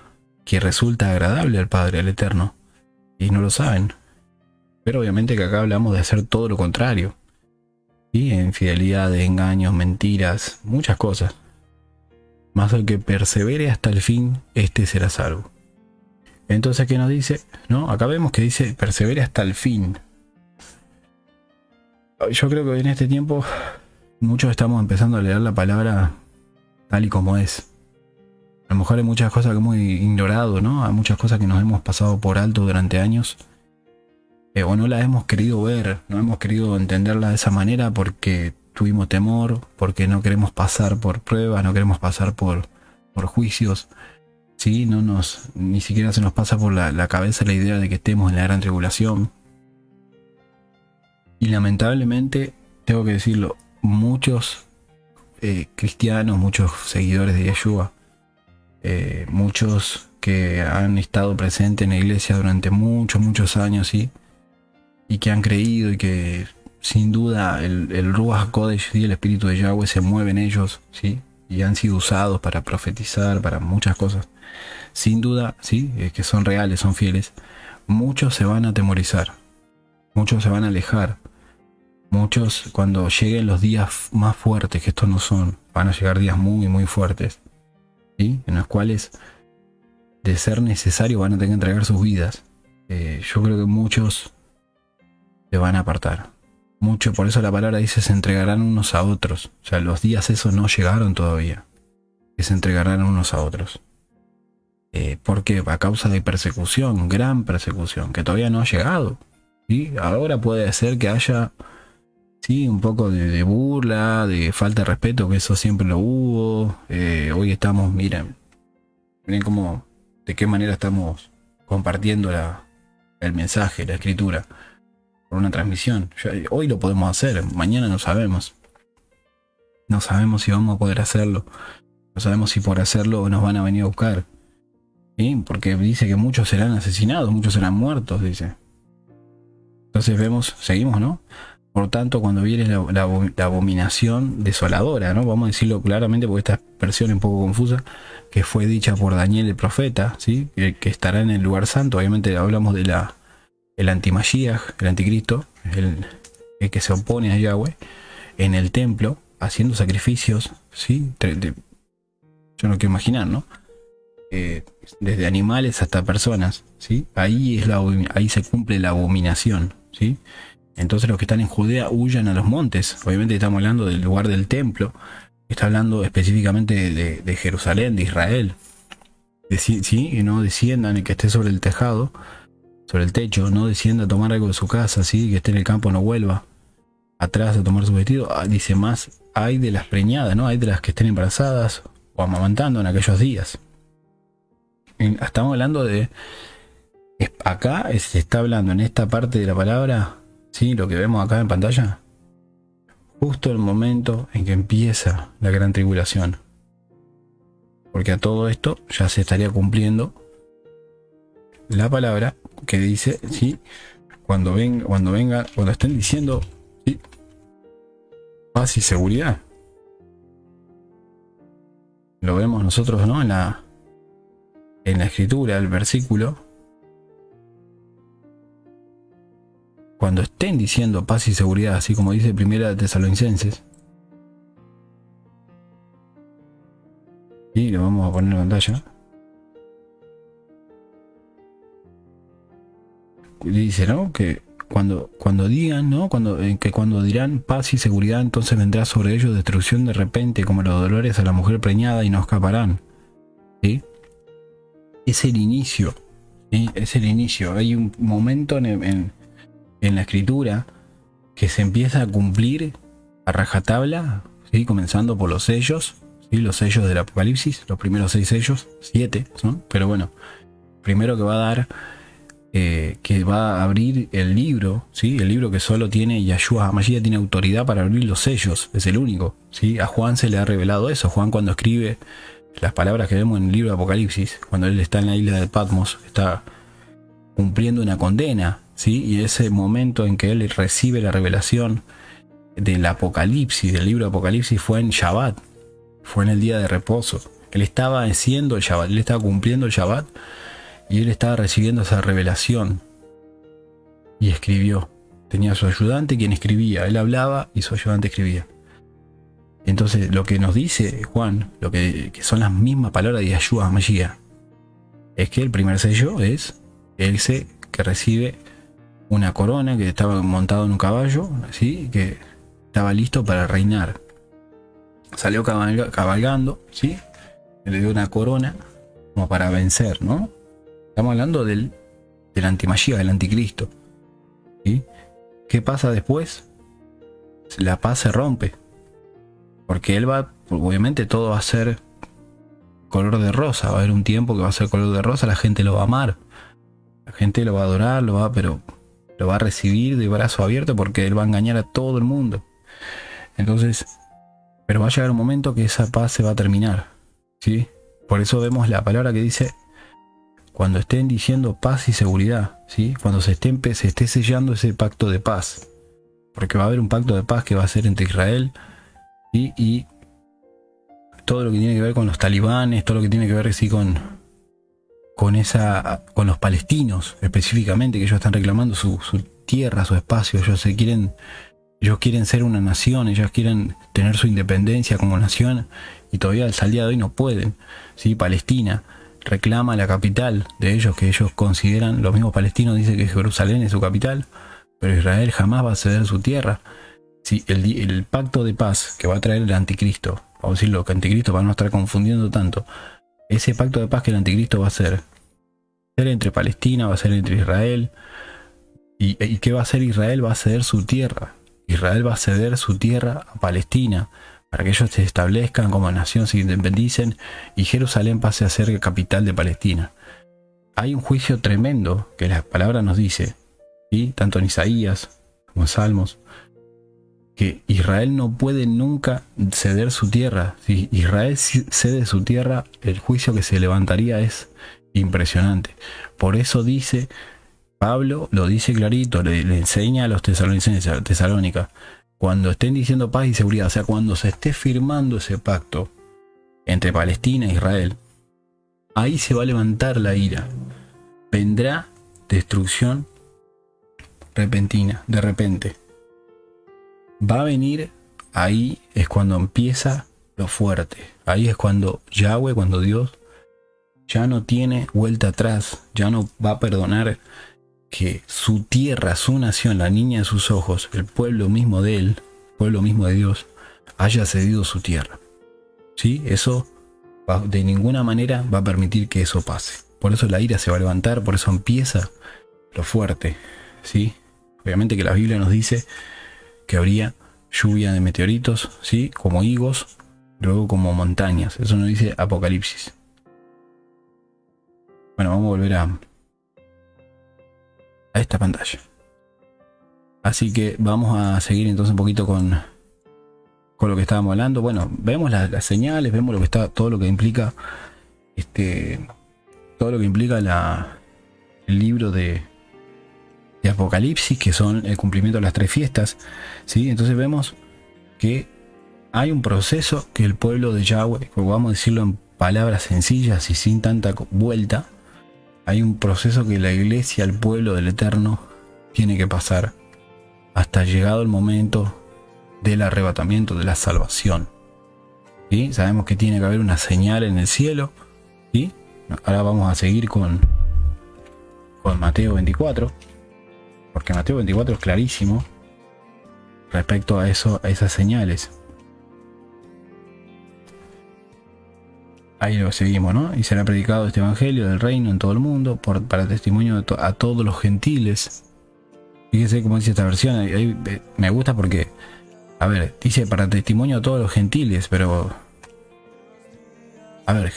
que resulta agradable al Padre, al Eterno, y no lo saben. Pero obviamente que acá hablamos de hacer todo lo contrario, ¿sí? Infidelidad, engaños, mentiras, muchas cosas. Más el que persevere hasta el fin, este será salvo. Entonces, ¿qué nos dice? ¿No? Acá vemos que dice persevere hasta el fin. Yo creo que en este tiempo muchos estamos empezando a leer la palabra tal y como es. A lo mejor hay muchas cosas que hemos ignorado, ¿no? Hay muchas cosas que nos hemos pasado por alto durante años. O no las hemos querido ver, no hemos querido entenderla de esa manera porque tuvimos temor, porque no queremos pasar por pruebas, no queremos pasar por juicios, ¿sí? Ni siquiera se nos pasa por la cabeza la idea de que estemos en la gran tribulación. Y lamentablemente, tengo que decirlo, muchos cristianos, muchos seguidores de Yeshua, muchos que han estado presentes en la iglesia durante muchos años, ¿sí? Y que han creído y que sin duda el Ruach HaKodesh, ¿sí? El Espíritu de Yahweh se mueve en ellos, ¿sí? Y han sido usados para profetizar, para muchas cosas. Sin duda, ¿sí? Que son reales, son fieles. Muchos se van a atemorizar, muchos se van a alejar. Muchos, cuando lleguen los días más fuertes, que estos no son, van a llegar días muy fuertes, ¿sí? En los cuales, de ser necesario, van a tener que entregar sus vidas. Yo creo que muchos se van a apartar. Mucho, por eso la palabra dice se entregarán unos a otros. O sea, los días esos no llegaron todavía. Que se entregarán unos a otros. Porque a causa de persecución, gran persecución, que todavía no ha llegado, ¿sí? Ahora puede ser que haya, sí, un poco de burla, de falta de respeto, que eso siempre lo hubo. Hoy estamos, miren cómo, de qué manera estamos compartiendo el mensaje, la escritura, por una transmisión. Hoy lo podemos hacer, mañana no sabemos. No sabemos si vamos a poder hacerlo. No sabemos si por hacerlo nos van a venir a buscar, ¿sí? Porque dice que muchos serán asesinados, muchos serán muertos, dice. Entonces seguimos, ¿no? Por tanto, cuando viene la abominación desoladora, ¿no? Vamos a decirlo claramente porque esta expresión es un poco confusa, que fue dicha por Daniel el profeta, ¿sí? Que estará en el lugar santo. Obviamente hablamos de el anti-Mashiach, el anticristo, el que se opone a Yahweh, en el templo, haciendo sacrificios, ¿sí? Yo no quiero imaginar, ¿no? Desde animales hasta personas, ¿sí? Ahí se cumple la abominación, ¿sí? Entonces los que están en Judea huyan a los montes. Obviamente estamos hablando del lugar del templo. Está hablando específicamente de Jerusalén, de Israel. ¿Sí? Y no desciendan, el que esté sobre el tejado, sobre el techo, no descienda a tomar algo de su casa, ¿sí? Que esté en el campo no vuelva atrás a tomar su vestido. Dice más, hay de las preñadas, ¿no? Hay de las que estén embarazadas o amamantando en aquellos días. Estamos hablando de... Acá se está hablando en esta parte de la palabra, ¿sí? Lo que vemos acá en pantalla, justo el momento en que empieza la gran tribulación, porque a todo esto ya se estaría cumpliendo la palabra que dice, ¿sí? Cuando estén diciendo, ¿sí? Paz y seguridad. Lo vemos nosotros, ¿no? En la escritura, el versículo. Cuando estén diciendo paz y seguridad, así como dice Primera de Tesalonicenses, Y lo vamos a poner en pantalla. Dice, ¿no? Que cuando digan, ¿no? Cuando dirán paz y seguridad, entonces vendrá sobre ellos destrucción de repente, como los dolores a la mujer preñada, y no escaparán. ¿Sí? Es el inicio. ¿Sí? Es el inicio. Hay un momento en la escritura que se empieza a cumplir a rajatabla, ¿sí? Comenzando por los sellos, ¿sí? Los sellos del Apocalipsis, los primeros 6 sellos, 7 son, pero bueno, primero que va a dar, que va a abrir el libro, ¿sí? El libro que solo tiene Yahshua HaMashiach, tiene autoridad para abrir los sellos, es el único, ¿sí? A Juan se le ha revelado eso. Juan, cuando escribe las palabras que vemos en el libro de Apocalipsis, cuando él está en la isla de Patmos, está cumpliendo una condena, ¿sí? Y ese momento en que él recibe la revelación del Apocalipsis, del libro de Apocalipsis, fue en Shabbat, fue en el día de reposo. Él estaba haciendo el Shabbat, él estaba cumpliendo el Shabbat, y él estaba recibiendo esa revelación y escribió. Tenía a su ayudante quien escribía, él hablaba y su ayudante escribía. Entonces lo que nos dice Juan, lo que son las mismas palabras de Yahshua HaMashiach, es que el primer sello es ese que recibe una corona, que estaba montado en un caballo, ¿sí? Que estaba listo para reinar. Salió cabalgando, ¿sí? Le dio una corona como para vencer, ¿no? Estamos hablando del antimashiach, del anticristo, ¿sí? ¿Qué pasa después? La paz se rompe, porque él va, obviamente todo va a ser color de rosa. Va a haber un tiempo que va a ser color de rosa, la gente lo va a amar, la gente lo va a adorar, pero lo va a recibir de brazo abierto, porque él va a engañar a todo el mundo. Entonces, pero va a llegar un momento que esa paz se va a terminar, ¿sí? Por eso vemos la palabra que dice, cuando estén diciendo paz y seguridad, ¿sí? Cuando se esté sellando ese pacto de paz, porque va a haber un pacto de paz que va a ser entre Israel, ¿sí? Y todo lo que tiene que ver con los talibanes, todo lo que tiene que ver, sí, con los palestinos específicamente, que ellos están reclamando su tierra, su espacio. Ellos quieren ser una nación, ellos quieren tener su independencia como nación, y todavía hasta el día de hoy no pueden, ¿sí? Palestina reclama la capital de ellos, que ellos consideran, los mismos palestinos dicen que Jerusalén es su capital, pero Israel jamás va a ceder su tierra. Sí, el pacto de paz que va a traer el anticristo, vamos a decirlo, que anticristo, para no estar confundiendo tanto, ese pacto de paz que el anticristo va a ser entre Palestina, va a ser entre Israel. ¿Y qué va a hacer Israel? Va a ceder su tierra. Israel va a ceder su tierra a Palestina, para que ellos se establezcan como nación, se independicen, y Jerusalén pase a ser capital de Palestina. Hay un juicio tremendo que la palabra nos dice, ¿sí? Tanto en Isaías como en Salmos, que Israel no puede nunca ceder su tierra. Si Israel cede su tierra, el juicio que se levantaría es impresionante. Por eso dice Pablo, lo dice clarito, le enseña a los tesalonicenses, Tesalónica, cuando estén diciendo paz y seguridad, o sea, cuando se esté firmando ese pacto entre Palestina e Israel, ahí se va a levantar la ira. Vendrá destrucción repentina, de repente. Va a venir, ahí es cuando empieza lo fuerte. Ahí es cuando Yahweh, cuando Dios ya no tiene vuelta atrás, ya no va a perdonar que su tierra, su nación, la niña de sus ojos, el pueblo mismo de él, el pueblo mismo de Dios, haya cedido su tierra. ¿Sí? Eso de ninguna manera va a permitir que eso pase. Por eso la ira se va a levantar, por eso empieza lo fuerte. ¿Sí? Obviamente que la Biblia nos dice que habría lluvia de meteoritos, ¿sí? Como higos, luego como montañas. Eso nos dice Apocalipsis. Bueno, vamos a volver a esta pantalla. Así que vamos a seguir entonces un poquito con lo que estábamos hablando. Bueno, vemos las señales, vemos lo que está, todo lo que implica todo lo que implica el libro de Apocalipsis, que son el cumplimiento de las 3 fiestas, ¿sí? Entonces vemos que hay un proceso que el pueblo de Yahweh, vamos a decirlo en palabras sencillas y sin tanta vuelta, hay un proceso que la iglesia, el pueblo del Eterno, tiene que pasar hasta llegado el momento del arrebatamiento, de la salvación. ¿sí? Sabemos que tiene que haber una señal en el cielo, ¿sí? Ahora vamos a seguir con Mateo 24, porque Mateo 24 es clarísimo respecto a eso, a esas señales. Ahí lo seguimos, ¿no? Y será predicado este evangelio del reino en todo el mundo para testimonio a todos los gentiles. Fíjese cómo dice esta versión. Ahí me gusta porque, a ver, dice para testimonio a todos los gentiles, pero, a ver,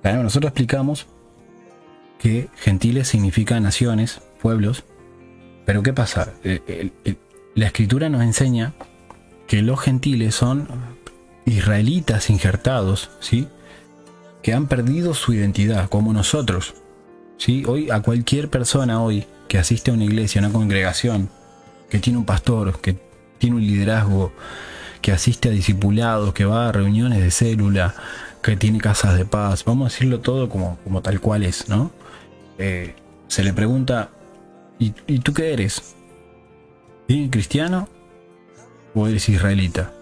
nosotros explicamos que gentiles significa naciones, pueblos, pero ¿qué pasa? La escritura nos enseña que los gentiles son israelitas injertados, ¿sí? Que han perdido su identidad, como nosotros, ¿sí? Hoy a cualquier persona hoy que asiste a una iglesia, a una congregación, que tiene un pastor, que tiene un liderazgo, que asiste a discipulados, que va a reuniones de célula, que tiene casas de paz, vamos a decirlo todo como tal cual es, ¿no? Se le pregunta, ¿y tú qué eres? ¿Sí? ¿Cristiano o eres israelita?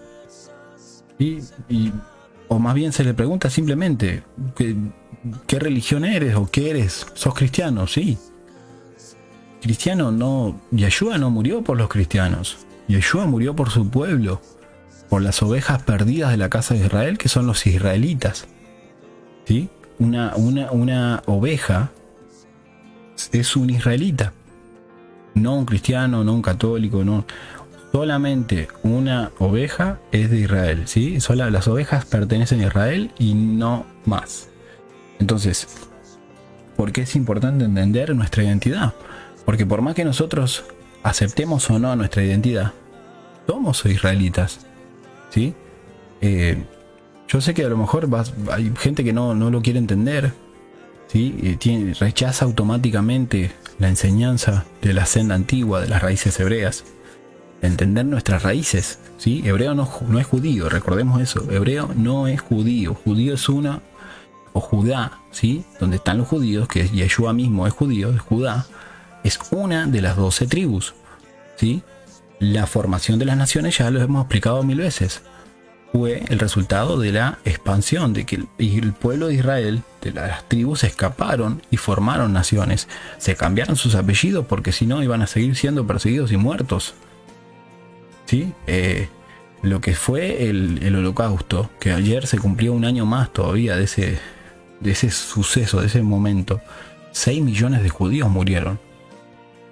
O más bien se le pregunta simplemente, ¿qué religión eres o qué eres? ¿Sos cristiano? Sí. Cristiano no, Yeshua no murió por los cristianos. Yeshua murió por su pueblo, por las ovejas perdidas de la casa de Israel, que son los israelitas. ¿Sí? Una oveja es un israelita, no un cristiano, no un católico, no. Solamente una oveja es de Israel, ¿sí? Las ovejas pertenecen a Israel y no más. Entonces, ¿por qué es importante entender nuestra identidad? Porque por más que nosotros aceptemos o no nuestra identidad, somos israelitas, ¿sí? Yo sé que a lo mejor hay gente que no lo quiere entender, ¿sí? Rechaza automáticamente la enseñanza de la senda antigua, de las raíces hebreas. Entender nuestras raíces, ¿sí? Hebreo no es judío, recordemos eso. Hebreo no es judío. Judío es una, o Judá, ¿sí? Donde están los judíos, que Yeshua mismo es judío, es Judá, es una de las 12 tribus, ¿sí? La formación de las naciones ya lo hemos explicado 1000 veces. Fue el resultado de la expansión, de que el pueblo de Israel, de las tribus, escaparon y formaron naciones. Se cambiaron sus apellidos porque si no iban a seguir siendo perseguidos y muertos. ¿Sí? Lo que fue el holocausto, que ayer se cumplió un año más todavía de ese suceso, de ese momento. 6 millones de judíos murieron.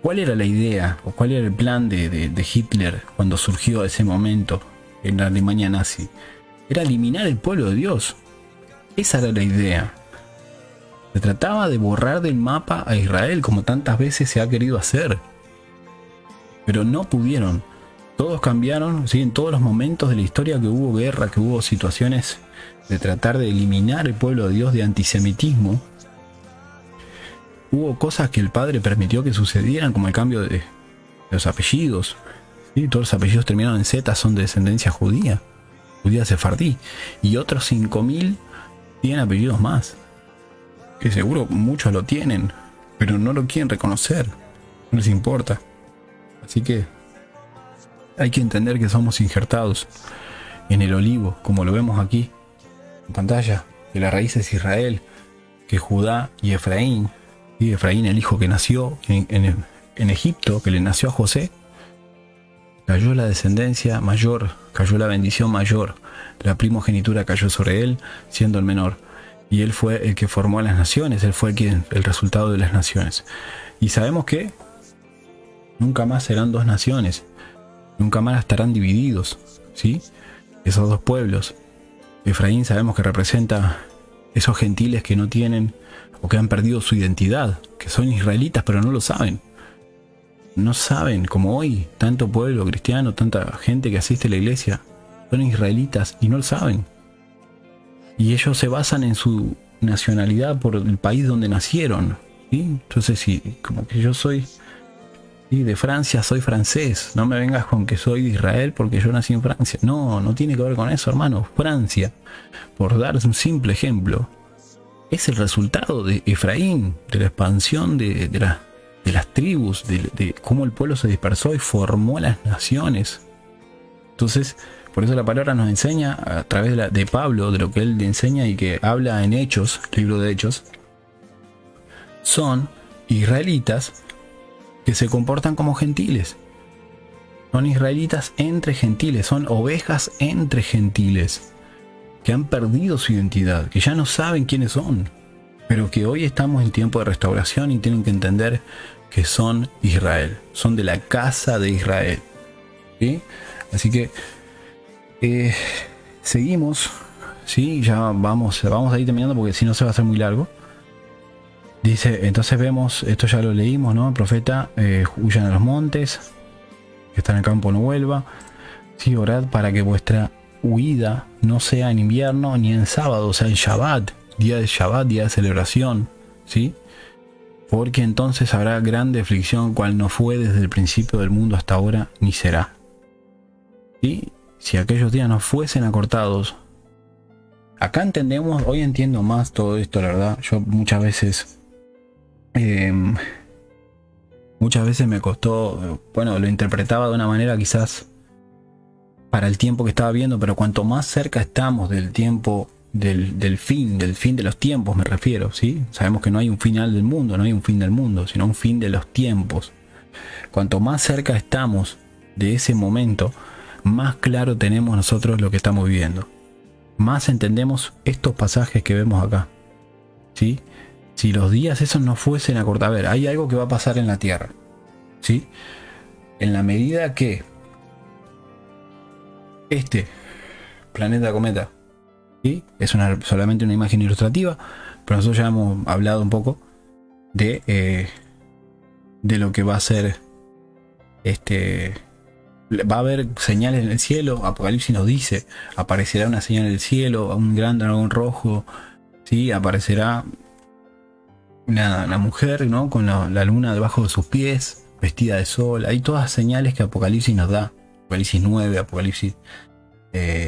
¿Cuál era la idea o cuál era el plan de Hitler cuando surgió ese momento en la Alemania nazi? Era eliminar el pueblo de Dios. Esa era la idea. Se trataba de borrar del mapa a Israel, como tantas veces se ha querido hacer, pero no pudieron. Todos cambiaron, ¿sí? En todos los momentos de la historia que hubo guerra, que hubo situaciones de tratar de eliminar el pueblo de Dios, de antisemitismo, hubo cosas que el Padre permitió que sucedieran, como el cambio de los apellidos, ¿sí? Todos los apellidos terminados en Z son de descendencia judía sefardí, y otros 5000 tienen apellidos más, que seguro muchos lo tienen, pero no lo quieren reconocer, no les importa. Así que hay que entender que somos injertados en el olivo, como lo vemos aquí en pantalla, que la raíz es Israel, que Judá y Efraín, y Efraín, el hijo que nació en Egipto, que le nació a José, cayó la descendencia mayor, cayó la bendición mayor, la primogenitura cayó sobre él, siendo el menor, y él fue el que formó a las naciones, él fue el resultado de las naciones. Y sabemos que nunca más serán dos naciones, nunca más estarán divididos, ¿sí? Esos dos pueblos. Efraín sabemos que representa esos gentiles que no tienen o que han perdido su identidad, que son israelitas pero no lo saben. No saben, como hoy, tanto pueblo cristiano, tanta gente que asiste a la iglesia, son israelitas y no lo saben. Y ellos se basan en su nacionalidad por el país donde nacieron, ¿sí? Entonces, sí, como que yo soy de Francia, soy francés, no me vengas con que soy de Israel porque yo nací en Francia. No, no tiene que ver con eso, hermano. Francia, por dar un simple ejemplo, es el resultado de Efraín, de la expansión de las tribus, de cómo el pueblo se dispersó y formó las naciones. Entonces, Por eso la palabra nos enseña a través de Pablo, de lo que él enseña y que habla en Hechos, libro de Hechos, son israelitas que se comportan como gentiles. Son israelitas entre gentiles, son ovejas entre gentiles, que han perdido su identidad, que ya no saben quiénes son, pero que hoy estamos en tiempo de restauración y tienen que entender que son Israel, son de la casa de Israel. ¿Sí? Así que seguimos, ¿sí? Ya vamos a ir terminando porque si no se va a hacer muy largo. Dice, entonces vemos, esto ya lo leímos, ¿no? El profeta, huyan a los montes, que está en el campo no vuelva. Sí, orad para que vuestra huida no sea en invierno ni en sábado, o sea, en Shabbat, día de celebración, ¿sí? Porque entonces habrá grande aflicción, cual no fue desde el principio del mundo hasta ahora, ni será. ¿Sí? Si aquellos días no fuesen acortados, acá entendemos, hoy entiendo más todo esto, la verdad. Yo muchas veces me costó, bueno, lo interpretaba de una manera quizás para el tiempo que estaba viendo, pero cuanto más cerca estamos del tiempo, del fin de los tiempos me refiero, ¿sí? Sabemos que no hay un final del mundo, no hay un fin del mundo, sino un fin de los tiempos. Cuanto más cerca estamos de ese momento, más claro tenemos nosotros lo que estamos viviendo. Más entendemos estos pasajes que vemos acá, ¿sí? Si los días esos no fuesen a cortar, a ver, hay algo que va a pasar en la Tierra, ¿sí? En la medida que este planeta cometa, ¿sí? Es solamente una imagen ilustrativa, pero nosotros ya hemos hablado un poco de lo que va a ser va a haber señales en el cielo. Apocalipsis nos dice, aparecerá una señal en el cielo, un gran dragón rojo, ¿sí? Aparecerá una mujer, ¿no? Con la luna debajo de sus pies, vestida de sol. Hay todas señales que Apocalipsis nos da. Apocalipsis 9, Apocalipsis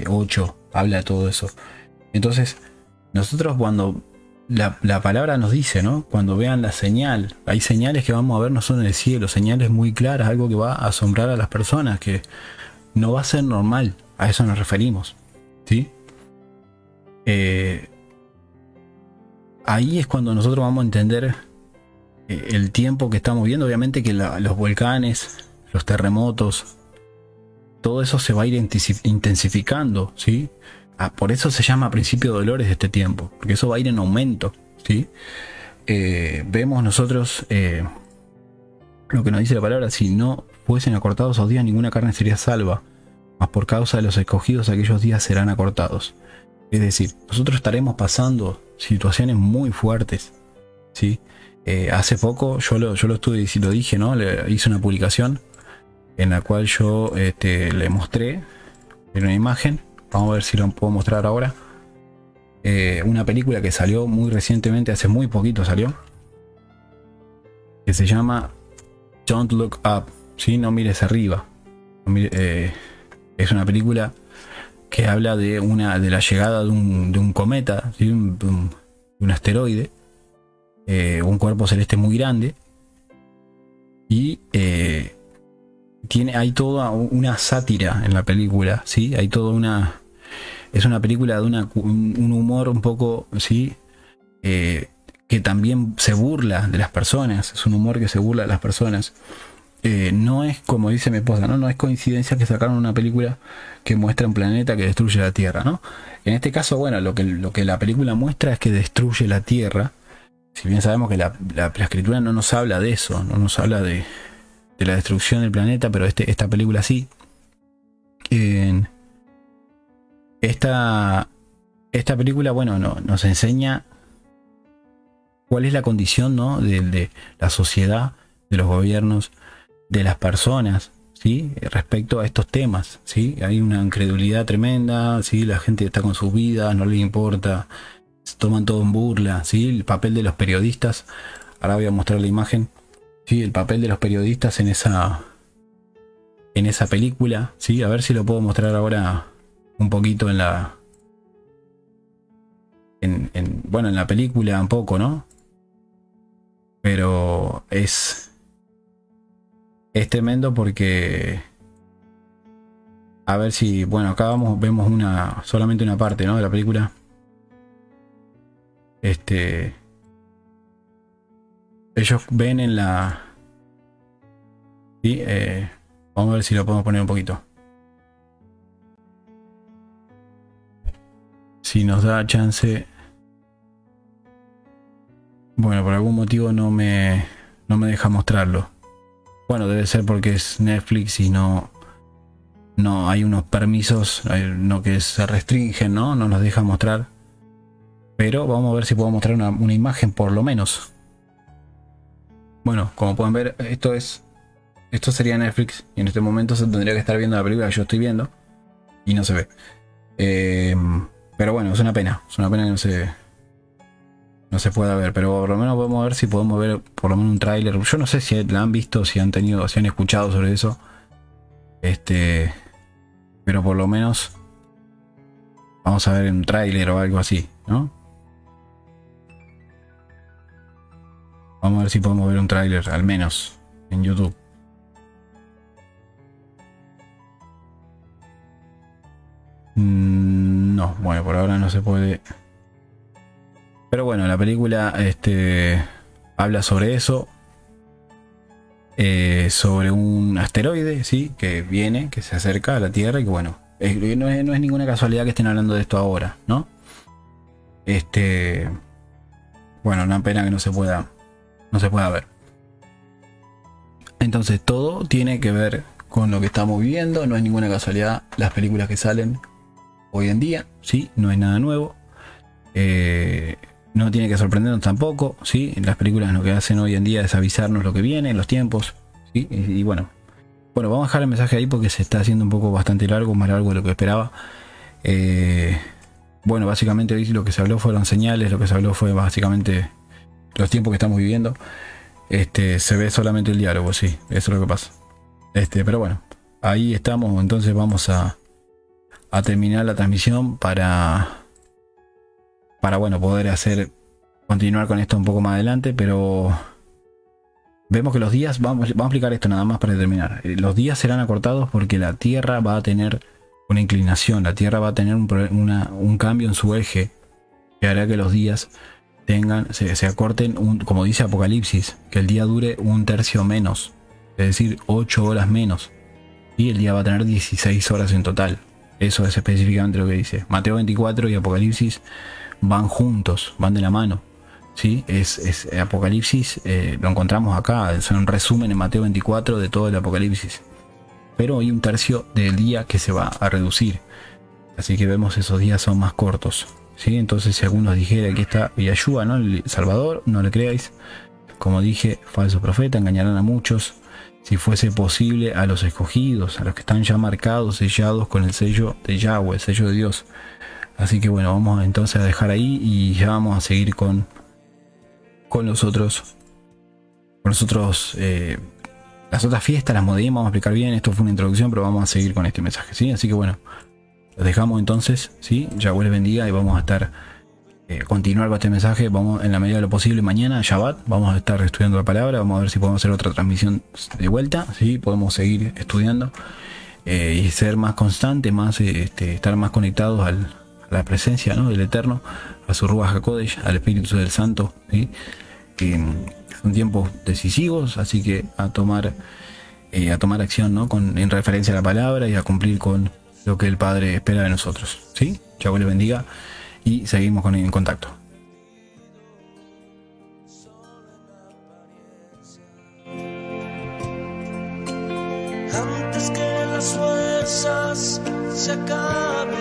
8, habla de todo eso. Entonces, nosotros cuando la palabra nos dice, ¿no? Cuando vean la señal, hay señales que vamos a ver no solo en el cielo, señales muy claras, algo que va a asombrar a las personas, que no va a ser normal, a eso nos referimos, ¿sí? Ahí es cuando nosotros vamos a entender el tiempo que estamos viendo. Obviamente que los volcanes, los terremotos, todo eso se va a ir intensificando, ¿sí? Por eso se llama principio de dolores de este tiempo, porque eso va a ir en aumento, ¿sí? Vemos nosotros lo que nos dice la palabra: si no fuesen acortados esos días, ninguna carne sería salva, mas por causa de los escogidos aquellos días serán acortados. Es decir, nosotros estaremos pasando situaciones muy fuertes, ¿sí? Hace poco yo lo estuve, si lo dije, ¿no? Hice una publicación en la cual yo le mostré en una imagen. Vamos a ver si lo puedo mostrar ahora. Una película que salió muy recientemente, hace muy poquito salió, que se llama Don't Look Up, ¿sí? No mires arriba. Es una película que habla de la llegada de un cometa, ¿sí? un asteroide, un cuerpo celeste muy grande, y hay toda una sátira en la película, ¿sí? Hay toda es una película de un humor un poco, ¿sí? Que también se burla de las personas, es un humor que se burla de las personas. No es, como dice mi esposa, no es coincidencia que sacaron una película que muestra un planeta que destruye la Tierra, ¿no? En este caso, bueno, lo que la película muestra es que destruye la Tierra. Si bien sabemos que la escritura no nos habla de eso, no nos habla de la destrucción del planeta, pero esta película sí. Esta película, bueno, nos enseña cuál es la condición, ¿no? de la sociedad, de los gobiernos, de las personas, ¿sí? Respecto a estos temas, ¿sí? Hay una incredulidad tremenda, ¿sí? La gente está con sus vidas, no le importa, se toman todo en burla, ¿sí? El papel de los periodistas, ahora voy a mostrar la imagen, ¿sí? El papel de los periodistas en esa película, ¿sí? A ver si lo puedo mostrar ahora un poquito en la película un poco, ¿no? Pero es tremendo porque A ver si, bueno, acá vemos solamente una parte, ¿no? De la película. Ellos ven en la... ¿Sí? Vamos a ver si lo podemos poner un poquito. Si nos da chance. Bueno, por algún motivo no me deja mostrarlo. Bueno, debe ser porque es Netflix y no hay unos permisos, no, que se restringen, ¿no? No nos deja mostrar. Pero vamos a ver si puedo mostrar una imagen por lo menos. Bueno, como pueden ver, esto sería Netflix. Y en este momento se tendría que estar viendo la película que yo estoy viendo. Y no se ve. Pero bueno, es una pena. Es una pena que no se pueda ver. Pero por lo menos podemos ver si podemos ver por lo menos un tráiler. Yo no sé si la han visto, si han escuchado sobre eso. Pero por lo menos vamos a ver un tráiler o algo así, ¿no? Vamos a ver si podemos ver un tráiler, al menos, en YouTube. No, bueno, por ahora no se puede. Pero bueno, la película habla sobre eso. Sobre un asteroide, sí, que se acerca a la Tierra y que bueno, no es ninguna casualidad que estén hablando de esto ahora, ¿no? Bueno, una pena que no se pueda ver. Entonces todo tiene que ver con lo que estamos viviendo, no es ninguna casualidad las películas que salen hoy en día, sí, no es nada nuevo. No tiene que sorprendernos tampoco, ¿sí? Las películas lo que hacen hoy en día es avisarnos lo que viene, los tiempos, ¿sí? Y bueno, vamos a dejar el mensaje ahí porque se está haciendo un poco bastante largo, más largo de lo que esperaba. Bueno, básicamente hoy lo que se habló fueron señales, lo que se habló fue básicamente los tiempos que estamos viviendo. Se ve solamente el diálogo, sí, eso es lo que pasa. Pero bueno, ahí estamos, entonces vamos a terminar la transmisión para bueno, poder continuar con esto un poco más adelante, pero vemos que los días, vamos a explicar esto nada más para terminar. Los días serán acortados porque la Tierra va a tener una inclinación, la Tierra va a tener un cambio en su eje que hará que los días se acorten, como dice Apocalipsis, que el día dure un tercio menos, es decir, 8 horas menos, y el día va a tener 16 horas en total. Eso es específicamente lo que dice. Mateo 24 y Apocalipsis van juntos, van de la mano, ¿sí? Es Apocalipsis, lo encontramos acá, es un resumen en Mateo 24 de todo el Apocalipsis. Pero hay un tercio del día que se va a reducir. Así que vemos esos días son más cortos, ¿sí? Entonces si algunos dijera que está Yahshua, ¿no? El Salvador, no le creáis. Como dije, falso profeta, engañarán a muchos. Si fuese posible a los escogidos, a los que están ya marcados, sellados con el sello de Yahweh, el sello de Dios. Así que bueno, vamos entonces a dejar ahí y ya vamos a seguir con las otras fiestas, las modelos, vamos a explicar bien. Esto fue una introducción, pero vamos a seguir con este mensaje, ¿sí? Así que bueno, los dejamos entonces, ¿sí? Yahweh les bendiga y vamos a estar continuar con este mensaje. Vamos en la medida de lo posible mañana, Shabbat, vamos a estar estudiando la palabra, vamos a ver si podemos hacer otra transmisión de vuelta, ¿sí? Podemos seguir estudiando y ser más constantes, más estar más conectados a la presencia, ¿no? Del Eterno, a su Ruach HaKodesh, al Espíritu del Santo, ¿sí? Son tiempos decisivos, así que a tomar acción, ¿no? En referencia a la palabra y a cumplir con lo que el Padre espera de nosotros, ¿sí? Yahweh les bendiga y seguimos en contacto. Antes que las fuerzas se acaben,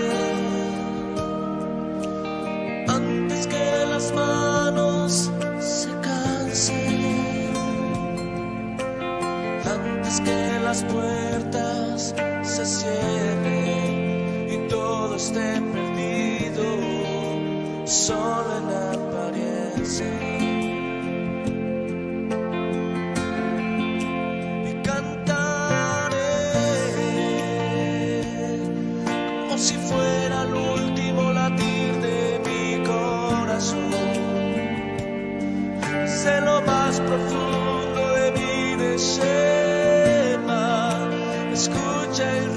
antes que las manos se cansen, antes que las puertas se cierren y todo esté perdido, solo en apariencia. Y cantaré como si fuera el último latir de mi corazón, desde lo más profundo de mi Neshama. Escucha el